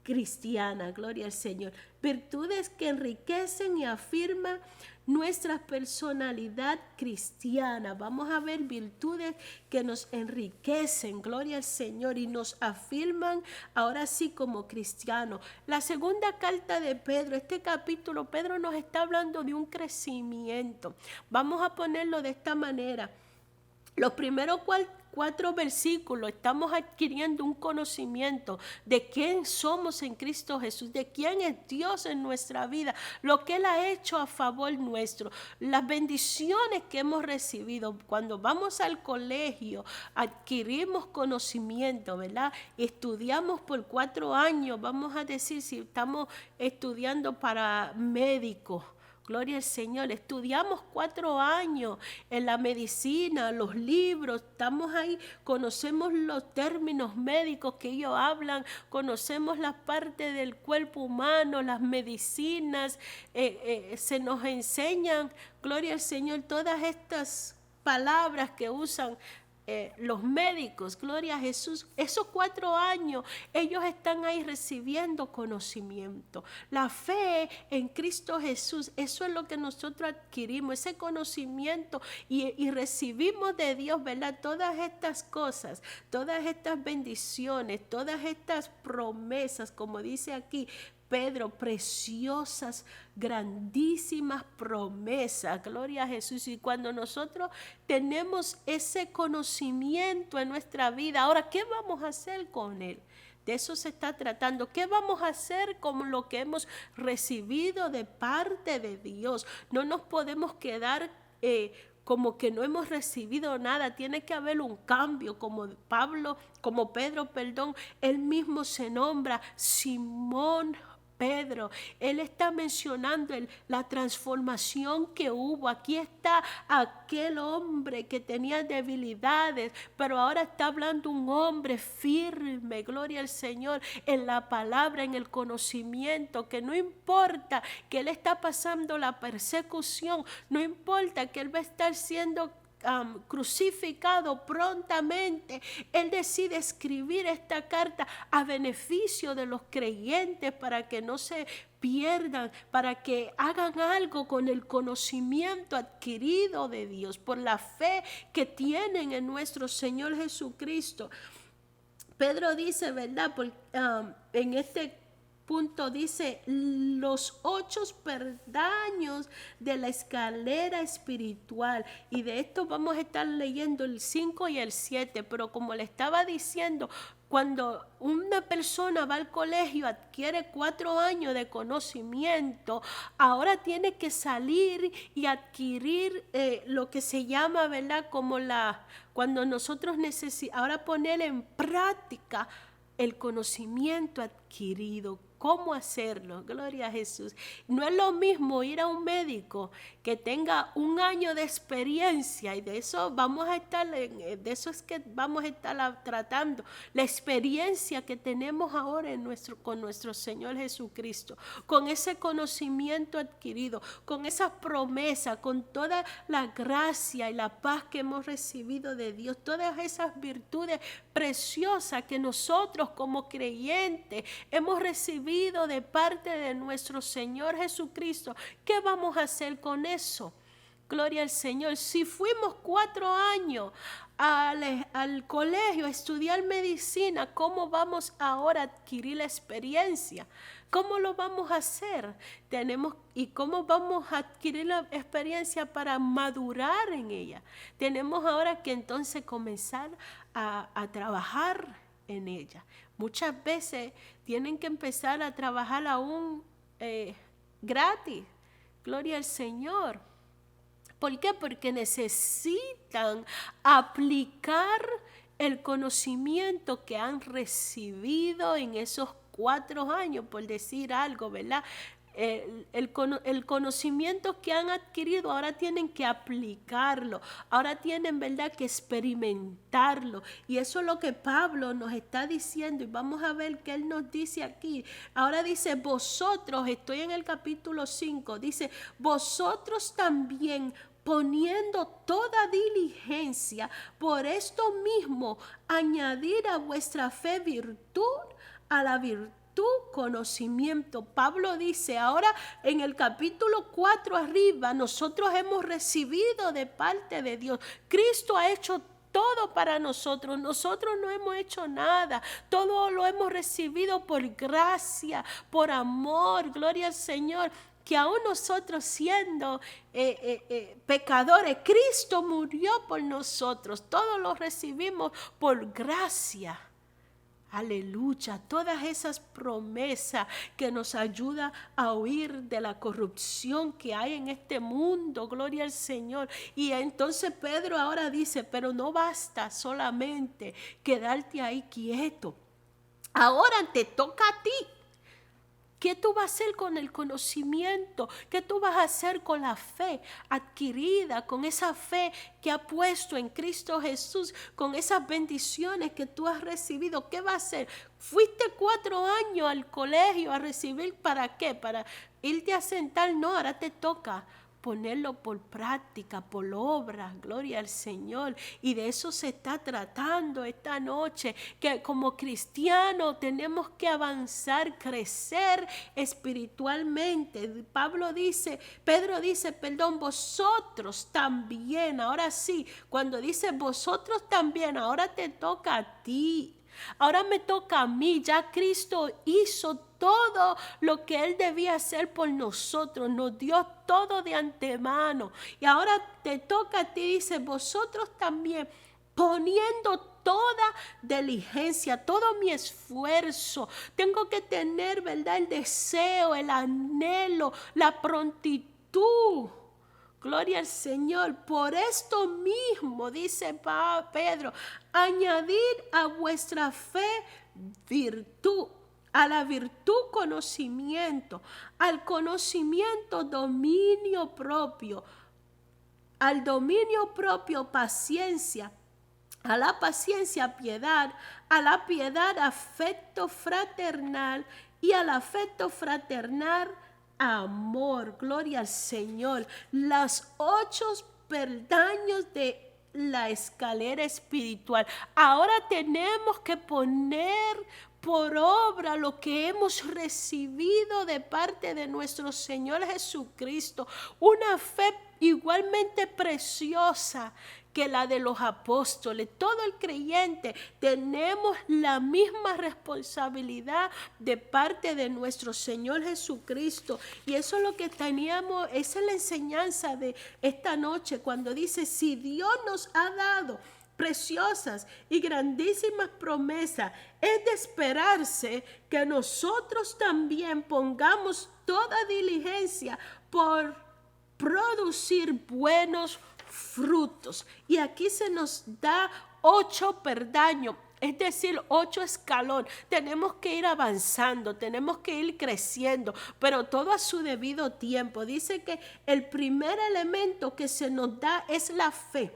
cristiana, gloria al Señor. Virtudes que enriquecen y afirman nuestra personalidad cristiana. Vamos a ver virtudes que nos enriquecen, gloria al Señor, y nos afirman ahora sí como cristianos. La segunda carta de Pedro, este capítulo, Pedro nos está hablando de un crecimiento. Vamos a ponerlo de esta manera. Los primeros cuatro versículos estamos adquiriendo un conocimiento de quién somos en Cristo Jesús, de quién es Dios en nuestra vida, lo que Él ha hecho a favor nuestro, las bendiciones que hemos recibido. Cuando vamos al colegio adquirimos conocimiento, ¿verdad? Estudiamos por 4 años, vamos a decir si estamos estudiando para médicos. Gloria al Señor. Estudiamos 4 años en la medicina, los libros, estamos ahí, conocemos los términos médicos que ellos hablan, conocemos las partes del cuerpo humano, las medicinas, se nos enseñan, gloria al Señor, todas estas palabras que usan los médicos, gloria a Jesús. Esos 4 años ellos están ahí recibiendo conocimiento. La fe en Cristo Jesús, eso es lo que nosotros adquirimos, ese conocimiento y recibimos de Dios, ¿verdad? Todas estas cosas, todas estas bendiciones, todas estas promesas, como dice aquí Pedro, preciosas, grandísimas promesas, gloria a Jesús. Y cuando nosotros tenemos ese conocimiento en nuestra vida, ahora, ¿qué vamos a hacer con él? De eso se está tratando. ¿Qué vamos a hacer con lo que hemos recibido de parte de Dios? No nos podemos quedar como que no hemos recibido nada. Tiene que haber un cambio, como Pedro, él mismo se nombra Simón Pedro. Él está mencionando la transformación que hubo. Aquí está aquel hombre que tenía debilidades, pero ahora está hablando un hombre firme, gloria al Señor, en la palabra, en el conocimiento, que no importa que él está pasando la persecución, no importa que él va a estar siendo crucificado prontamente, él decide escribir esta carta a beneficio de los creyentes para que no se pierdan, para que hagan algo con el conocimiento adquirido de Dios por la fe que tienen en nuestro Señor Jesucristo. Pedro dice, ¿verdad? En este punto dice los 8 peldaños de la escalera espiritual, y de esto vamos a estar leyendo el 5 y el 7, pero como le estaba diciendo, cuando una persona va al colegio, adquiere 4 años de conocimiento, ahora tiene que salir y adquirir lo que se llama, ¿verdad? Como cuando nosotros necesitamos ahora poner en práctica el conocimiento adquirido. ¿Cómo hacerlo? Gloria a Jesús. No es lo mismo ir a un médico que tenga 1 año de experiencia, y de eso es que vamos a estar tratando, la experiencia que tenemos ahora con nuestro Señor Jesucristo, con ese conocimiento adquirido, con esas promesas, con toda la gracia y la paz que hemos recibido de Dios, todas esas virtudes preciosas que nosotros como creyentes hemos recibido de parte de nuestro Señor Jesucristo. ¿Qué vamos a hacer con eso? Gloria al Señor. Si fuimos 4 años al colegio a estudiar medicina, ¿cómo vamos ahora a adquirir la experiencia? ¿Cómo lo vamos a hacer? ¿Y cómo vamos a adquirir la experiencia para madurar en ella? Tenemos ahora que entonces comenzar a trabajar en ella. Muchas veces tienen que empezar a trabajar aún gratis. Gloria al Señor. ¿Por qué? Porque necesitan aplicar el conocimiento que han recibido en esos 4 años, por decir algo, ¿verdad? El conocimiento que han adquirido, ahora tienen que aplicarlo, ahora tienen, ¿verdad?, que experimentarlo. Y eso es lo que Pablo nos está diciendo, y vamos a ver qué él nos dice aquí. Ahora dice, vosotros, estoy en el capítulo 5, dice, vosotros también, poniendo toda diligencia, por esto mismo, añadir a vuestra fe virtud, a la virtud conocimiento. Pablo dice, ahora en el capítulo 4 arriba, nosotros hemos recibido de parte de Dios. Cristo ha hecho todo para nosotros. Nosotros no hemos hecho nada. Todo lo hemos recibido por gracia, por amor. Gloria al Señor. Que aún nosotros siendo pecadores, Cristo murió por nosotros. Todo lo recibimos por gracia. Aleluya, todas esas promesas que nos ayudan a huir de la corrupción que hay en este mundo, gloria al Señor. Y entonces Pedro ahora dice, pero no basta solamente quedarte ahí quieto. Ahora te toca a ti. ¿Qué tú vas a hacer con el conocimiento? ¿Qué tú vas a hacer con la fe adquirida, con esa fe que ha puesto en Cristo Jesús, con esas bendiciones que tú has recibido? ¿Qué vas a hacer? Fuiste 4 años al colegio a recibir, ¿para qué? Para irte a sentar. No, ahora te toca ponerlo por práctica, por obra, gloria al Señor. Y de eso se está tratando esta noche, que como cristianos tenemos que avanzar, crecer espiritualmente. Pedro dice, vosotros también, ahora sí, cuando dice vosotros también, ahora te toca a ti. Ahora me toca a mí. Ya Cristo hizo todo lo que Él debía hacer por nosotros. Nos dio todo de antemano. Y ahora te toca a ti, dice, vosotros también, poniendo toda diligencia, todo mi esfuerzo. Tengo que tener, ¿verdad?, el deseo, el anhelo, la prontitud. Gloria al Señor. Por esto mismo, dice Pedro, añadir a vuestra fe virtud, a la virtud conocimiento, al conocimiento dominio propio, al dominio propio paciencia, a la paciencia piedad, a la piedad afecto fraternal y al afecto fraternal amor. Gloria al Señor. Los 8 peldaños de la escalera espiritual. Ahora tenemos que poner por obra lo que hemos recibido de parte de nuestro Señor Jesucristo. Una fe igualmente preciosa que la de los apóstoles. Todo el creyente tenemos la misma responsabilidad de parte de nuestro Señor Jesucristo. Y eso es lo que teníamos, esa es la enseñanza de esta noche, cuando dice, si Dios nos ha dado preciosas y grandísimas promesas, es de esperarse que nosotros también pongamos toda diligencia por producir buenos frutos. Y aquí se nos da 8 peldaños, es decir, 8 escalones. Tenemos que ir avanzando, tenemos que ir creciendo, pero todo a su debido tiempo. Dice que el primer elemento que se nos da es la fe.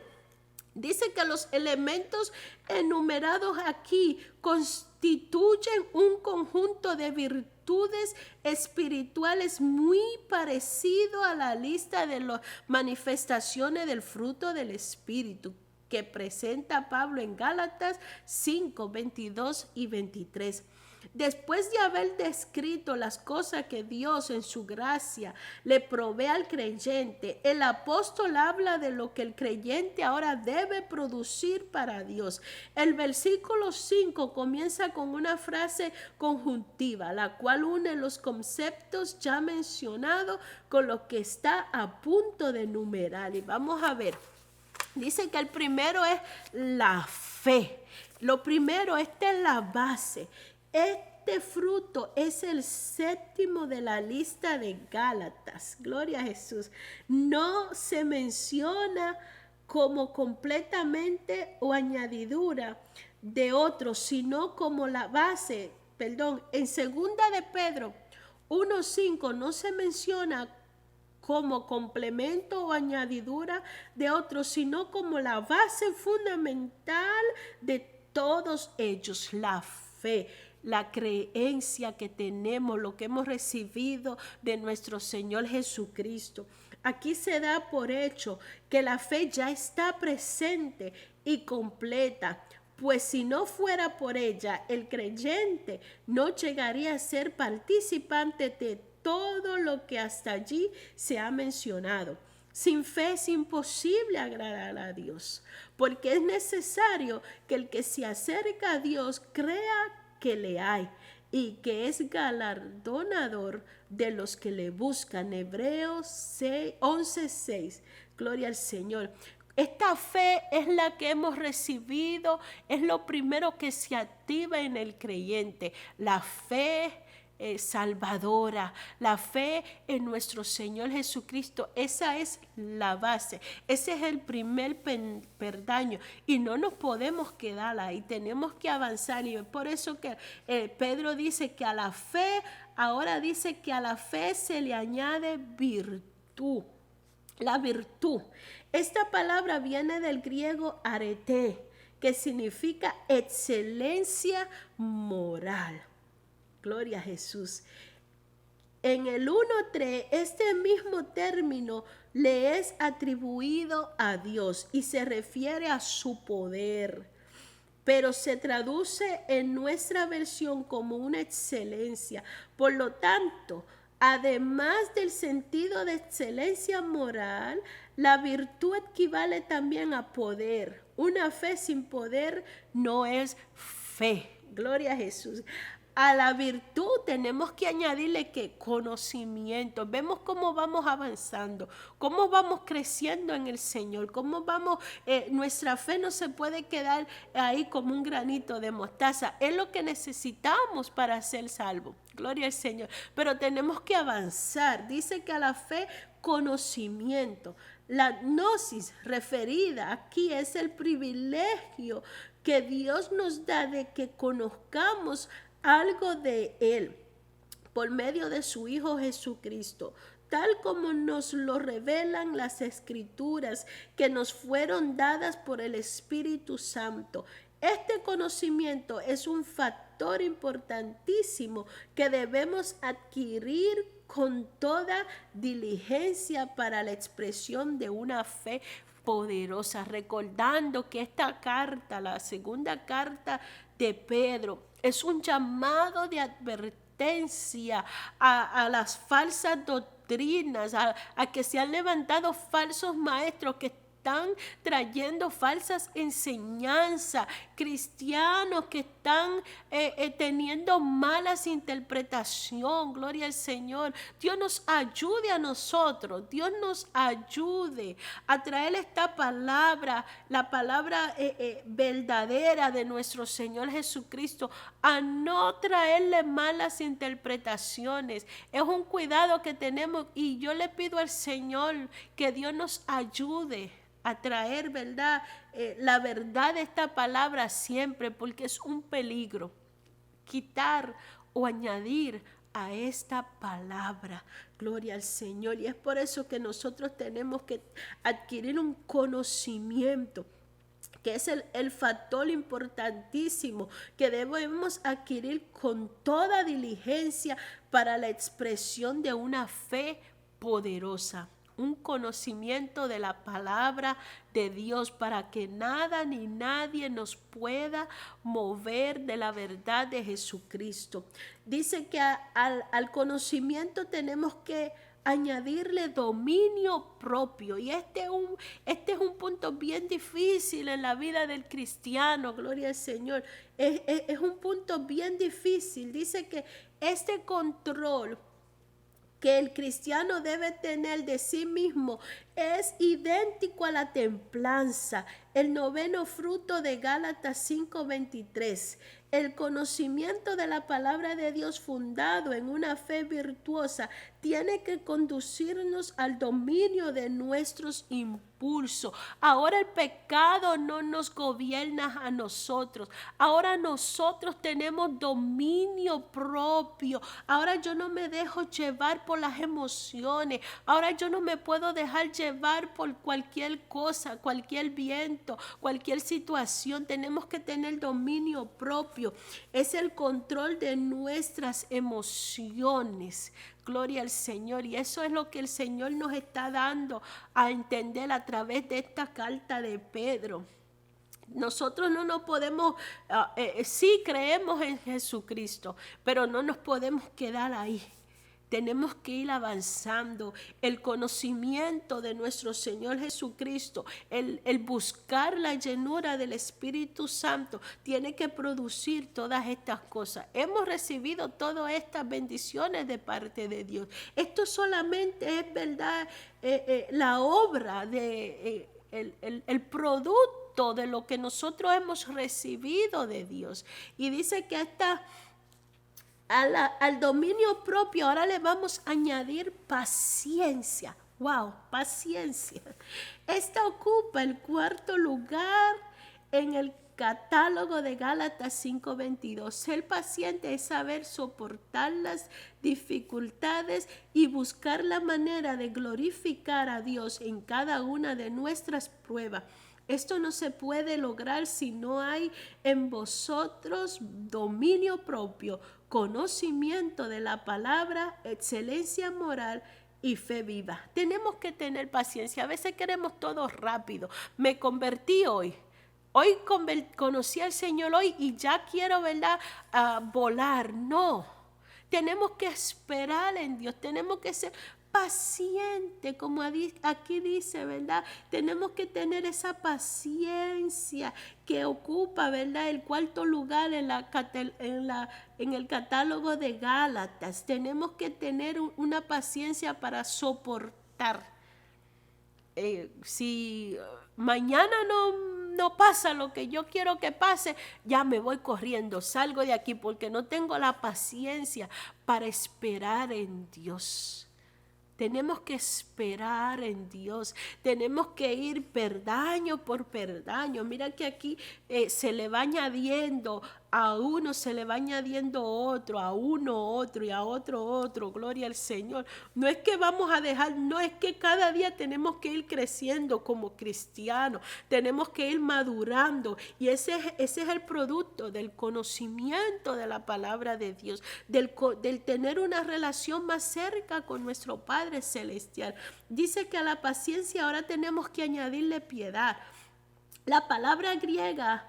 Dice que los elementos enumerados aquí constituyen un conjunto de virtudes espirituales muy parecido a la lista de las manifestaciones del fruto del Espíritu que presenta Pablo en Gálatas 5, 22 y 23. Después de haber descrito las cosas que Dios en su gracia le provee al creyente, el apóstol habla de lo que el creyente ahora debe producir para Dios. El versículo 5 comienza con una frase conjuntiva, la cual une los conceptos ya mencionados con lo que está a punto de enumerar. Y vamos a ver. Dice que el primero es la fe. Lo primero, esta es la base. Este fruto es el 7º de la lista de Gálatas. Gloria a Jesús. No se menciona como completamente o añadidura de otros, sino como la base. En 2 de Pedro 1:5 no se menciona como complemento o añadidura de otros, sino como la base fundamental de todos ellos, la fe, la creencia que tenemos, lo que hemos recibido de nuestro Señor Jesucristo. Aquí se da por hecho que la fe ya está presente y completa, pues si no fuera por ella, el creyente no llegaría a ser participante de todo lo que hasta allí se ha mencionado. Sin fe es imposible agradar a Dios, porque es necesario que el que se acerca a Dios crea que le hay y que es galardonador de los que le buscan. Hebreos 11:6. Gloria al Señor. Esta fe es la que hemos recibido, es lo primero que se activa en el creyente. La fe salvadora, la fe en nuestro Señor Jesucristo. Esa es la base, ese es el primer peldaño y no nos podemos quedar ahí, tenemos que avanzar. Y es por eso que Pedro dice que a la fe, ahora dice que a la fe se le añade virtud. La virtud, esta palabra viene del griego arete, que significa excelencia moral. Gloria a Jesús. En el 1:3, este mismo término le es atribuido a Dios y se refiere a su poder, pero se traduce en nuestra versión como una excelencia. Por lo tanto, además del sentido de excelencia moral, la virtud equivale también a poder. Una fe sin poder no es fe. Gloria a Jesús. A la virtud tenemos que añadirle que conocimiento. Vemos cómo vamos avanzando, cómo vamos creciendo en el Señor, cómo vamos, nuestra fe no se puede quedar ahí como un granito de mostaza. Es lo que necesitamos para ser salvos. Gloria al Señor. Pero tenemos que avanzar. Dice que a la fe, conocimiento. La gnosis referida aquí es el privilegio que Dios nos da de que conozcamos algo de Él por medio de su Hijo Jesucristo, tal como nos lo revelan las Escrituras que nos fueron dadas por el Espíritu Santo. Este conocimiento es un factor importantísimo que debemos adquirir con toda diligencia para la expresión de una fe poderosa, recordando que esta carta, la segunda carta de Pedro, es un llamado de advertencia a las falsas doctrinas, a que se han levantado falsos maestros que están trayendo falsas enseñanzas, cristianos que están teniendo malas interpretaciones. Gloria al Señor. Dios nos ayude a nosotros, Dios nos ayude a traer esta palabra, la palabra verdadera de nuestro Señor Jesucristo, a no traerle malas interpretaciones. Es un cuidado que tenemos, y yo le pido al Señor que Dios nos ayude a traer, ¿verdad? La verdad de esta palabra siempre, porque es un peligro quitar o añadir a esta palabra. Gloria al Señor. Y es por eso que nosotros tenemos que adquirir un conocimiento, que es el factor importantísimo que debemos adquirir con toda diligencia para la expresión de una fe poderosa. Un conocimiento de la palabra de Dios para que nada ni nadie nos pueda mover de la verdad de Jesucristo. Dice que al conocimiento tenemos que añadirle dominio propio, y este es un punto bien difícil en la vida del cristiano. Gloria al Señor. Es un punto bien difícil. Dice que este control que el cristiano debe tener de sí mismo es idéntico a la templanza, el noveno fruto de Gálatas 5:23. El conocimiento de la palabra de Dios fundado en una fe virtuosa tiene que conducirnos al dominio de nuestros impulsos. Ahora el pecado no nos gobierna a nosotros. Ahora nosotros tenemos dominio propio. Ahora yo no me dejo llevar por las emociones. Ahora yo no me puedo dejar llevar por cualquier cosa, cualquier viento, cualquier situación. Tenemos que tener dominio propio. Es el control de nuestras emociones. Gloria al Señor. Y eso es lo que el Señor nos está dando a entender a través de esta carta de Pedro. Nosotros no nos podemos, sí creemos en Jesucristo, pero no nos podemos quedar ahí. Tenemos que ir avanzando. El conocimiento de nuestro Señor Jesucristo, el buscar la llenura del Espíritu Santo, tiene que producir todas estas cosas. Hemos recibido todas estas bendiciones de parte de Dios. Esto solamente es, ¿verdad?, la obra de el producto de lo que nosotros hemos recibido de Dios. Y dice que al dominio propio ahora le vamos a añadir paciencia. Wow, paciencia. Esta ocupa el cuarto lugar en el catálogo de Gálatas 5:22. Ser paciente es saber soportar las dificultades y buscar la manera de glorificar a Dios en cada una de nuestras pruebas. Esto no se puede lograr si no hay en vosotros dominio propio, conocimiento de la palabra, excelencia moral y fe viva. Tenemos que tener paciencia. A veces queremos todo rápido. Me convertí hoy. Hoy conocí al Señor hoy y ya quiero, ¿verdad?, volar. No. Tenemos que esperar en Dios. Tenemos que ser paciente, como aquí dice, ¿verdad? Tenemos que tener esa paciencia que ocupa, ¿verdad?, el cuarto lugar en el catálogo de Gálatas. Tenemos que tener una paciencia para soportar. Si mañana no pasa lo que yo quiero que pase, ya me voy corriendo, salgo de aquí porque no tengo la paciencia para esperar en Dios. Tenemos que esperar en Dios. Tenemos que ir peldaño por peldaño. Mira que aquí se le va añadiendo a uno se le va añadiendo otro, a uno otro y a otro, gloria al Señor. No es que vamos a dejar, no es que cada día tenemos que ir creciendo como cristianos, tenemos que ir madurando y ese es el producto del conocimiento de la palabra de Dios, del tener una relación más cerca con nuestro Padre Celestial. Dice que a la paciencia ahora tenemos que añadirle piedad. La palabra griega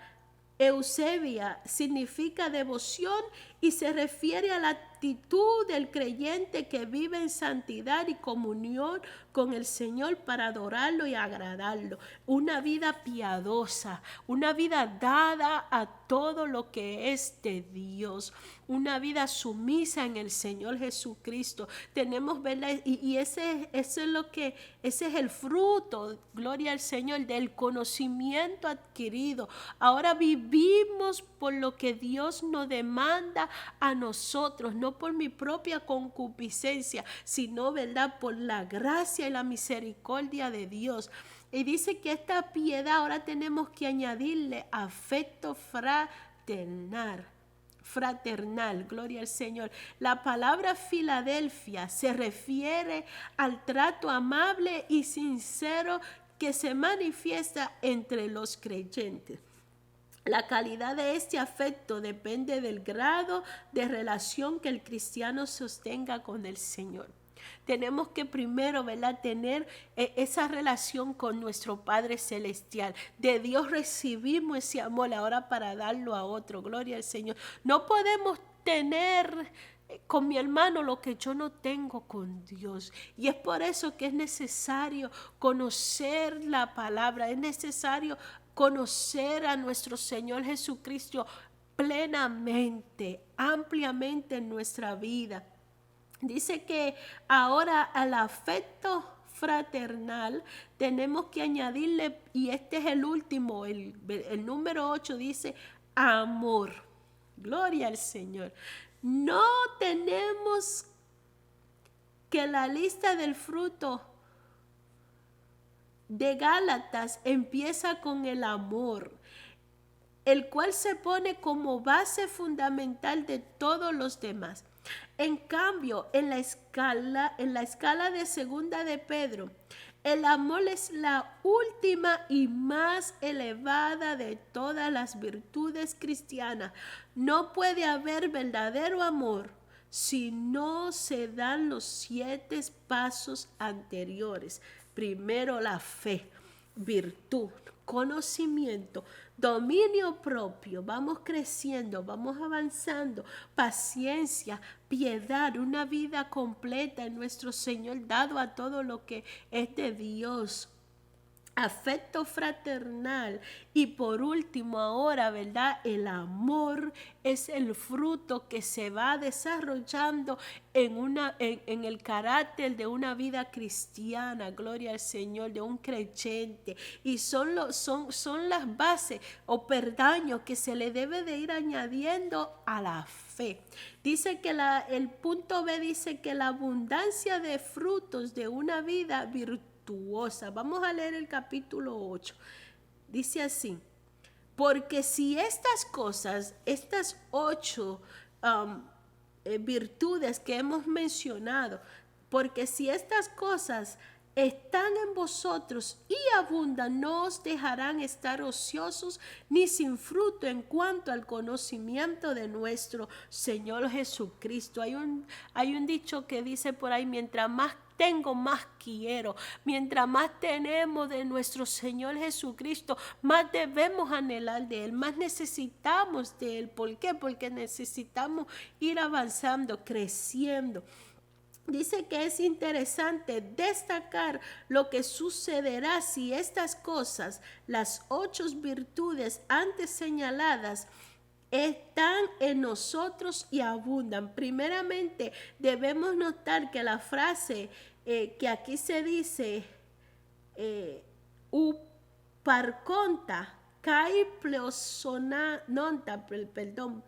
Eusebia significa devoción y se refiere a la actitud del creyente que vive en santidad y comunión con el Señor para adorarlo y agradarlo. Una vida piadosa, una vida dada a todo lo que es de Dios, una vida sumisa en el Señor Jesucristo. Tenemos, ¿verdad? Y ese es el fruto, gloria al Señor, del conocimiento adquirido. Ahora vivimos por lo que Dios nos demanda a nosotros, no por mi propia concupiscencia, sino, ¿verdad?, por la gracia y la misericordia de Dios. Y dice que esta piedad ahora tenemos que añadirle afecto fraternal, gloria al Señor. La palabra Filadelfia se refiere al trato amable y sincero que se manifiesta entre los creyentes. La calidad de este afecto depende del grado de relación que el cristiano sostenga con el Señor. Tenemos que primero, ¿verdad?, tener esa relación con nuestro Padre Celestial. De Dios recibimos ese amor ahora para darlo a otro. Gloria al Señor. No podemos tener con mi hermano lo que yo no tengo con Dios. Y es por eso que es necesario conocer la palabra, es necesario conocer a nuestro Señor Jesucristo plenamente, ampliamente en nuestra vida. Dice que ahora al afecto fraternal tenemos que añadirle, y este es el último, el número 8 dice amor. Gloria al Señor. No tenemos que la lista del fruto de Gálatas empieza con el amor, el cual se pone como base fundamental de todos los demás. En cambio, en la escala de segunda de Pedro, el amor es la última y más elevada de todas las virtudes cristianas. No puede haber verdadero amor si no se dan los 7 pasos anteriores. Primero la fe, virtud, conocimiento, dominio propio, vamos creciendo, vamos avanzando, paciencia, piedad, una vida completa en nuestro Señor dado a todo lo que es de Dios. Afecto fraternal y por último ahora, ¿verdad? El amor es el fruto que se va desarrollando en el carácter de una vida cristiana, gloria al Señor, de un creyente, y son las bases o perdaños que se le debe de ir añadiendo a la fe. Dice que el punto B dice que la abundancia de frutos de una vida virtuosa. Vamos a leer el capítulo 8. Dice así: porque si estas cosas, estas 8 virtudes que hemos mencionado, porque si estas cosas están en vosotros y abundan, no os dejarán estar ociosos ni sin fruto en cuanto al conocimiento de nuestro Señor Jesucristo. Hay un dicho que dice por ahí: mientras más tengo, más quiero. Mientras más tenemos de nuestro Señor Jesucristo, más debemos anhelar de Él, más necesitamos de Él. ¿Por qué? Porque necesitamos ir avanzando, creciendo. Dice que es interesante destacar lo que sucederá si estas cosas, las 8 virtudes antes señaladas, están en nosotros y abundan. Primeramente, debemos notar que la frase que aquí se dice, uparconta, kai pleosonanta, perdón,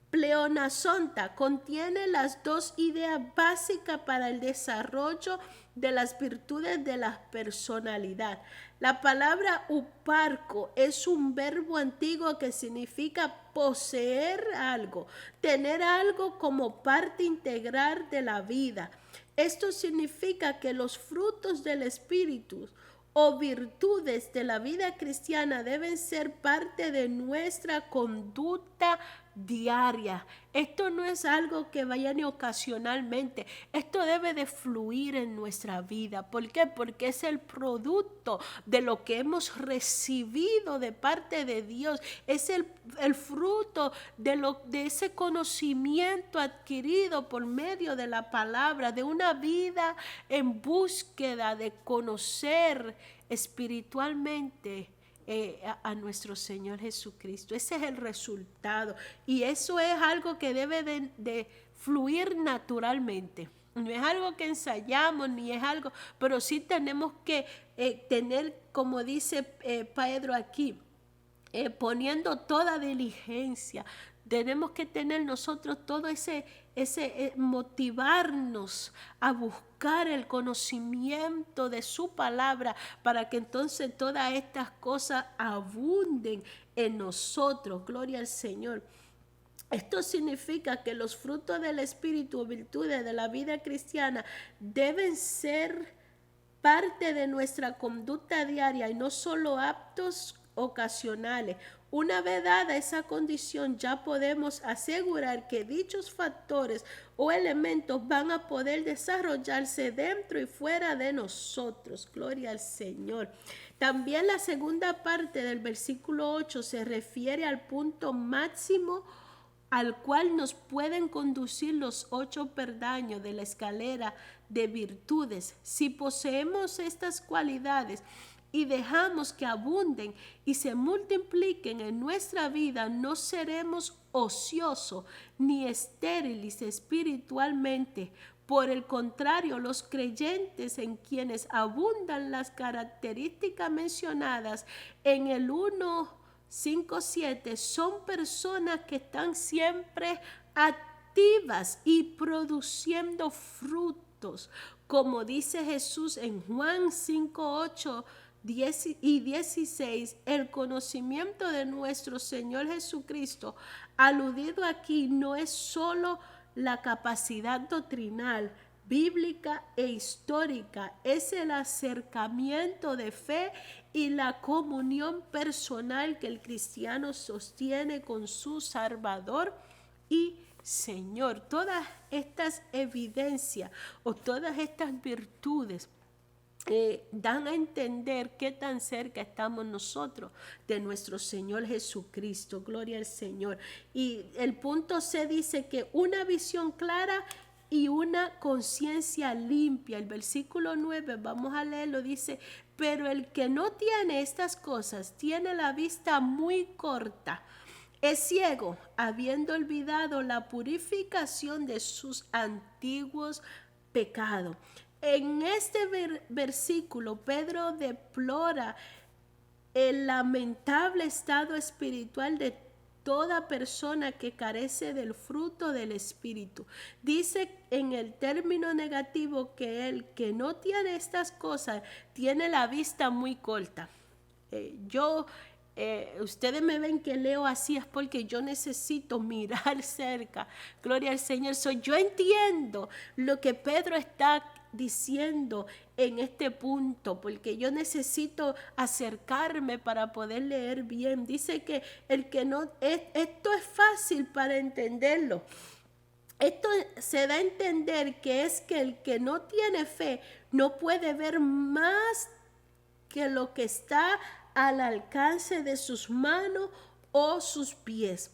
Pleonasonta contiene las dos ideas básicas para el desarrollo de las virtudes de la personalidad. La palabra uparco es un verbo antiguo que significa poseer algo, tener algo como parte integral de la vida. Esto significa que los frutos del Espíritu o virtudes de la vida cristiana deben ser parte de nuestra conducta diaria. Esto no es algo que vaya ni ocasionalmente. Esto debe de fluir en nuestra vida. ¿Por qué? Porque es el producto de lo que hemos recibido de parte de Dios. Es el fruto de ese conocimiento adquirido por medio de la palabra, de una vida en búsqueda de conocer espiritualmente a nuestro Señor Jesucristo. Ese es el resultado y eso es algo que debe de fluir naturalmente. No es algo que ensayamos ni es algo, pero sí tenemos que tener, como dice Pedro aquí, poniendo toda diligencia. Tenemos que tener nosotros todo ese motivarnos a buscar el conocimiento de su palabra para que entonces todas estas cosas abunden en nosotros. Gloria al Señor. Esto significa que los frutos del Espíritu o virtudes de la vida cristiana deben ser parte de nuestra conducta diaria y no solo actos ocasionales. Una vez dada esa condición, ya podemos asegurar que dichos factores o elementos van a poder desarrollarse dentro y fuera de nosotros. Gloria al Señor. También la segunda parte del versículo 8 se refiere al punto máximo al cual nos pueden conducir los 8 peldaños de la escalera de virtudes. Si poseemos estas cualidades y dejamos que abunden y se multipliquen en nuestra vida, no seremos ociosos ni estériles espiritualmente. Por el contrario, los creyentes en quienes abundan las características mencionadas en el 1:5-7 son personas que están siempre activas y produciendo frutos. Como dice Jesús en Juan 5:8 y 16, el conocimiento de nuestro Señor Jesucristo, aludido aquí, no es solo la capacidad doctrinal, bíblica e histórica, es el acercamiento de fe y la comunión personal que el cristiano sostiene con su Salvador y Señor. Todas estas evidencias o todas estas virtudes dan a entender qué tan cerca estamos nosotros de nuestro Señor Jesucristo. Gloria al Señor. Y el punto C dice que una visión clara y una conciencia limpia. El versículo 9, vamos a leerlo, dice: pero el que no tiene estas cosas tiene la vista muy corta. Es ciego, habiendo olvidado la purificación de sus antiguos pecados. En este versículo, Pedro deplora el lamentable estado espiritual de toda persona que carece del fruto del Espíritu. Dice en el término negativo que el que no tiene estas cosas tiene la vista muy corta. Ustedes me ven que leo así es porque yo necesito mirar cerca. Gloria al Señor. Yo entiendo lo que Pedro está diciendo en este punto, porque yo necesito acercarme para poder leer bien. Dice que el que no, esto es fácil para entenderlo. Esto se da a entender que es que el que no tiene fe no puede ver más que lo que está al alcance de sus manos o sus pies.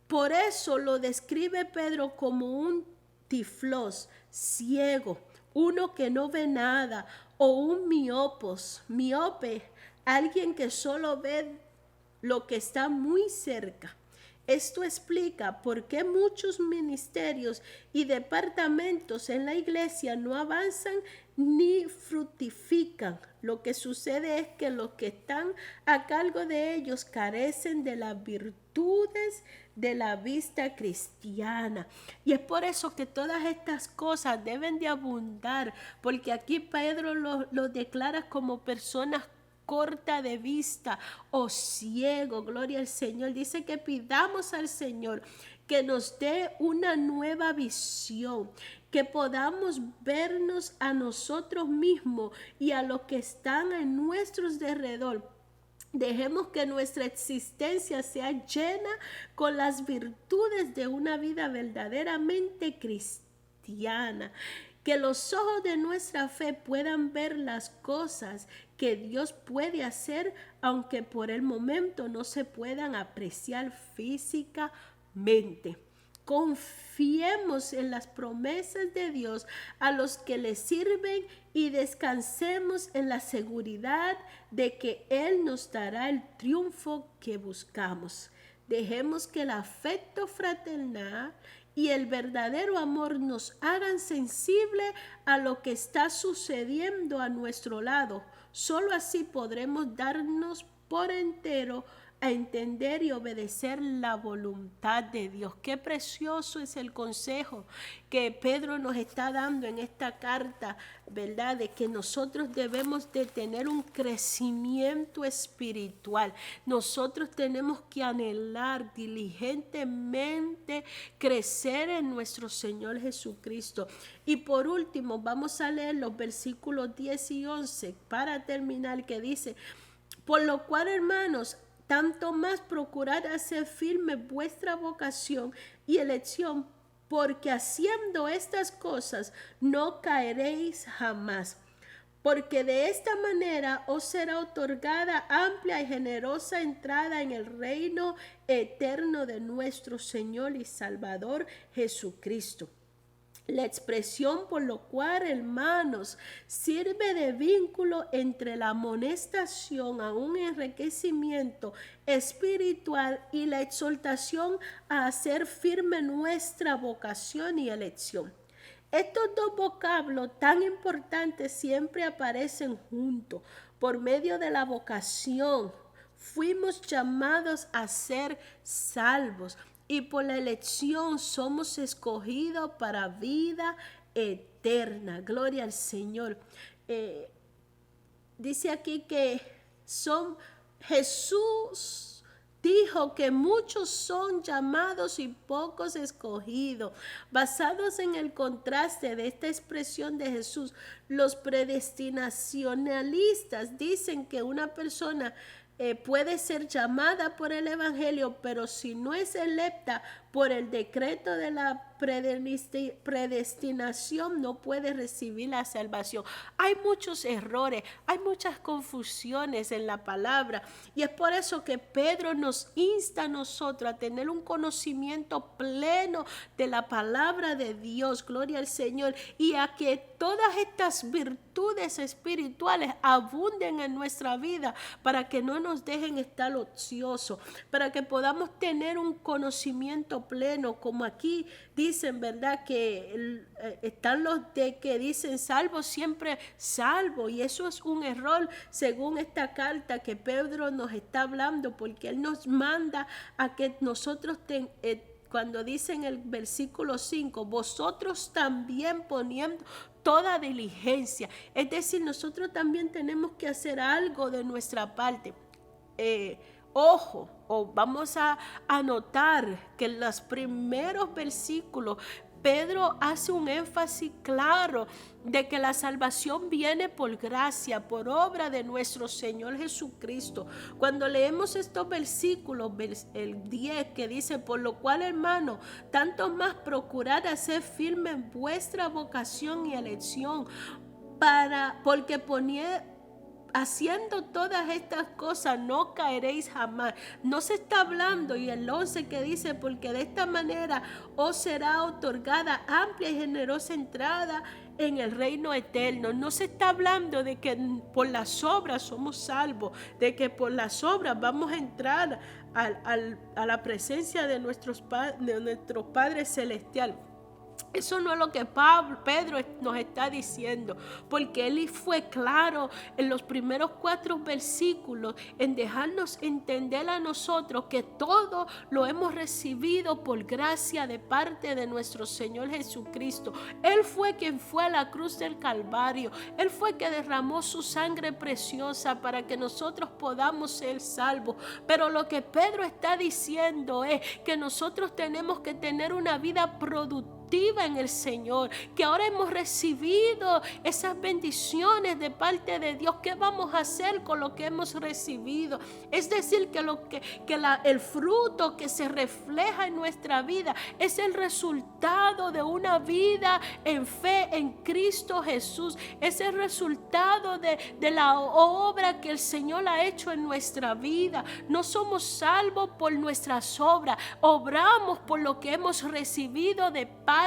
Por eso lo describe Pedro como un tiflos, ciego, uno que no ve nada, o un miope, alguien que solo ve lo que está muy cerca. Esto explica por qué muchos ministerios y departamentos en la iglesia no avanzan ni fructifican. Lo que sucede es que los que están a cargo de ellos carecen de las virtudes de la vida cristiana. Y es por eso que todas estas cosas deben de abundar, porque aquí Pedro lo declara como personas corta de vista o ciego. Gloria al Señor. Dice que pidamos al Señor que nos dé una nueva visión, que podamos vernos a nosotros mismos y a los que están en nuestro alrededor. Dejemos que nuestra existencia sea llena con las virtudes de una vida verdaderamente cristiana. Que los ojos de nuestra fe puedan ver las cosas que Dios puede hacer, aunque por el momento no se puedan apreciar físicamente. Confiemos en las promesas de Dios a los que le sirven y descansemos en la seguridad de que Él nos dará el triunfo que buscamos. Dejemos que el afecto fraternal y el verdadero amor nos hagan sensible a lo que está sucediendo a nuestro lado. Solo así podremos darnos por entero a entender y obedecer la voluntad de Dios. Qué precioso es el consejo que Pedro nos está dando en esta carta, ¿verdad? De que nosotros debemos de tener un crecimiento espiritual. Nosotros tenemos que anhelar diligentemente crecer en nuestro Señor Jesucristo. Y por último, vamos a leer los versículos 10 y 11 para terminar, que dice: por lo cual, hermanos, tanto más procurad hacer firme vuestra vocación y elección, porque haciendo estas cosas no caeréis jamás. Porque de esta manera os será otorgada amplia y generosa entrada en el reino eterno de nuestro Señor y Salvador Jesucristo. La expresión por lo cual, hermanos, sirve de vínculo entre la amonestación a un enriquecimiento espiritual y la exhortación a hacer firme nuestra vocación y elección. Estos dos vocablos tan importantes siempre aparecen juntos. Por medio de la vocación fuimos llamados a ser salvos. Y por la elección somos escogidos para vida eterna. Gloria al Señor. Dice aquí que Jesús dijo que muchos son llamados y pocos escogidos. Basados en el contraste de esta expresión de Jesús, los predestinacionalistas dicen que una persona puede ser llamada por el Evangelio, pero si no es electa por el decreto de la predestinación, no puede recibir la salvación. Hay muchos errores, hay muchas confusiones en la palabra, y es por eso que Pedro nos insta a nosotros a tener un conocimiento pleno de la palabra de Dios, gloria al Señor, y a que todas estas virtudes espirituales abunden en nuestra vida para que no nos dejen estar ociosos, para que podamos tener un conocimiento pleno, como aquí dicen, ¿verdad? Que están los de que dicen salvo, siempre salvo, y eso es un error según esta carta que Pedro nos está hablando, porque él nos manda a que nosotros cuando dice en el versículo 5, vosotros también poniendo toda diligencia, es decir, nosotros también tenemos que hacer algo de nuestra parte. Ojo, vamos a anotar que en los primeros versículos Pedro hace un énfasis claro de que la salvación viene por gracia, por obra de nuestro Señor Jesucristo. Cuando leemos estos versículos, el 10 que dice, por lo cual, hermano, tanto más procurad hacer firme vuestra vocación y elección, porque haciendo todas estas cosas no caeréis jamás. No se está hablando, y el 11 que dice, porque de esta manera os será otorgada amplia y generosa entrada en el reino eterno. No se está hablando de que por las obras somos salvos, de que por las obras vamos a entrar a la presencia de nuestro Padre Celestial. Eso no es lo que Pedro nos está diciendo, porque él fue claro en los primeros 4 versículos en dejarnos entender a nosotros que todo lo hemos recibido por gracia de parte de nuestro Señor Jesucristo. Él fue quien fue a la cruz del Calvario. Él fue que derramó su sangre preciosa para que nosotros podamos ser salvos. Pero lo que Pedro está diciendo es que nosotros tenemos que tener una vida productiva en el Señor, que ahora hemos recibido esas bendiciones de parte de Dios. ¿Qué vamos a hacer con lo que hemos recibido? Es decir, el fruto que se refleja en nuestra vida es el resultado de una vida en fe en Cristo Jesús. Es el resultado de la obra que el Señor ha hecho en nuestra vida. No somos salvos por nuestras obras, obramos por lo que hemos recibido de parte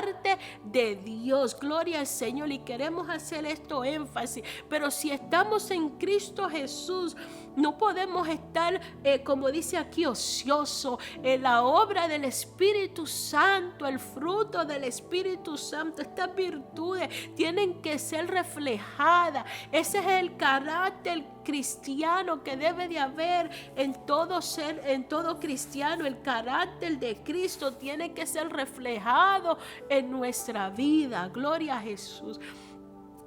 de Dios. Gloria al Señor, y queremos hacer esto énfasis. Pero si estamos en Cristo Jesús, no podemos estar, como dice aquí, ocioso. La obra del Espíritu Santo, el fruto del Espíritu Santo, estas virtudes tienen que ser reflejadas. Ese es el carácter cristiano que debe de haber en todo cristiano. El carácter de Cristo tiene que ser reflejado en nuestra vida. Gloria a Jesús.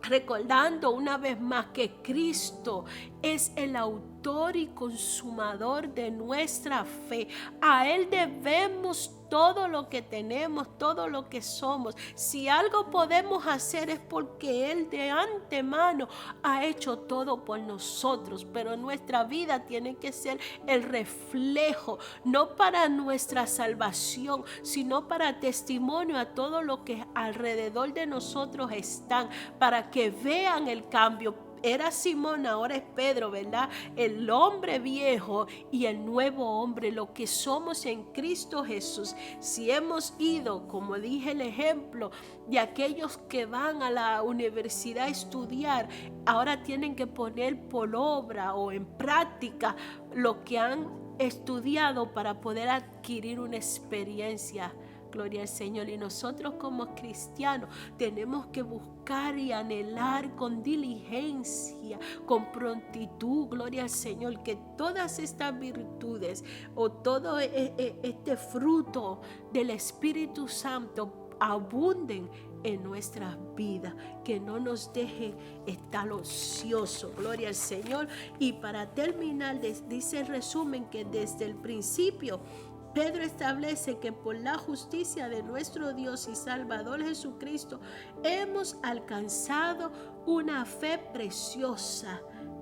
Recordando una vez más que Cristo es el autor y consumador de nuestra fe. A Él debemos todo lo que tenemos, todo lo que somos. Si algo podemos hacer es porque Él de antemano ha hecho todo por nosotros. Pero nuestra vida tiene que ser el reflejo, no para nuestra salvación, sino para testimonio a todo lo que alrededor de nosotros están, para que vean el cambio. Era Simón, ahora es Pedro, ¿verdad? El hombre viejo y el nuevo hombre, lo que somos en Cristo Jesús. Si hemos ido, como dije el ejemplo, de aquellos que van a la universidad a estudiar, ahora tienen que poner por obra o en práctica lo que han estudiado para poder adquirir una experiencia. Gloria al Señor. Y nosotros como cristianos tenemos que buscar y anhelar con diligencia, con prontitud, gloria al Señor, que todas estas virtudes o todo este fruto del Espíritu Santo abunden en nuestras vidas, que no nos deje estar ocioso. Gloria al Señor. Y para terminar, dice el resumen que desde el principio Pedro establece que por la justicia de nuestro Dios y Salvador Jesucristo hemos alcanzado una fe preciosa,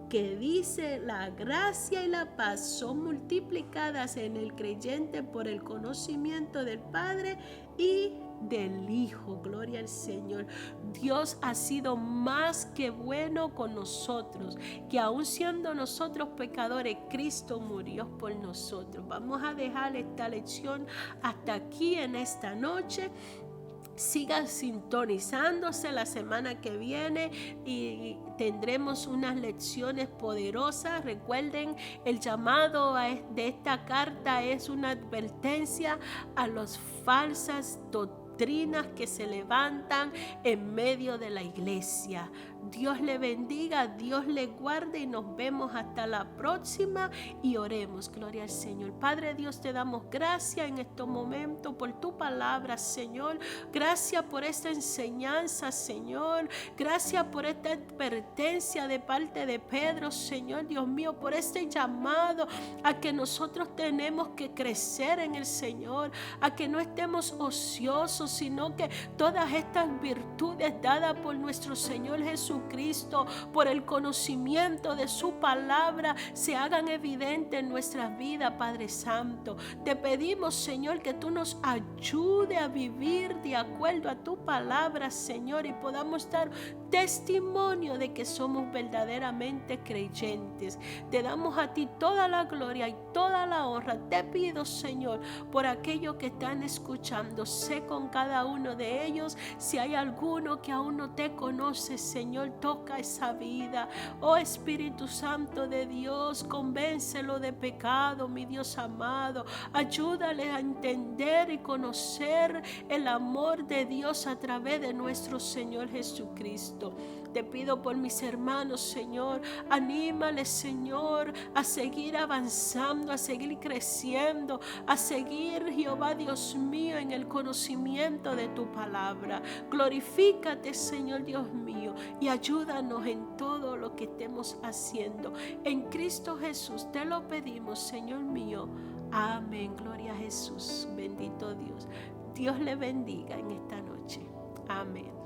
que dice: la gracia y la paz son multiplicadas en el creyente por el conocimiento del Padre y del Hijo. Gloria al Señor. Dios ha sido más que bueno con nosotros, que aun siendo nosotros pecadores, Cristo murió por nosotros. Vamos a dejar esta lección hasta aquí en esta noche. Sigan sintonizándose la semana que viene y tendremos unas lecciones poderosas. Recuerden, el llamado de esta carta es una advertencia a las falsas doctrinas que se levantan en medio de la iglesia. Dios le bendiga, Dios le guarde y nos vemos hasta la próxima y oremos. Gloria al Señor. Padre Dios, te damos gracias en estos momentos por tu palabra, Señor. Gracias por esta enseñanza, Señor. Gracias por esta advertencia de parte de Pedro, Señor Dios mío, por este llamado a que nosotros tenemos que crecer en el Señor, a que no estemos ociosos, sino que todas estas virtudes dadas por nuestro Señor Jesucristo, por el conocimiento de su palabra, se hagan evidentes en nuestras vidas, Padre Santo. Te pedimos, Señor, que tú nos ayude a vivir de acuerdo a tu palabra, Señor, y podamos dar testimonio de que somos verdaderamente creyentes. Te damos a ti toda la gloria y toda la honra. Te pido, Señor, por aquellos que están escuchando, sé con cada uno de ellos. Si hay alguno que aún no te conoce, Señor, Señor, toca esa vida. Oh Espíritu Santo de Dios, convéncelo de pecado, mi Dios amado. Ayúdale a entender y conocer el amor de Dios a través de nuestro Señor Jesucristo. Te pido por mis hermanos, Señor, anímales, Señor, a seguir avanzando, a seguir creciendo, a seguir, Jehová Dios mío, en el conocimiento de tu palabra. Glorifícate, Señor Dios mío, y ayúdanos en todo lo que estemos haciendo. En Cristo Jesús te lo pedimos, Señor mío. Amén. Gloria a Jesús. Bendito Dios. Dios le bendiga en esta noche. Amén.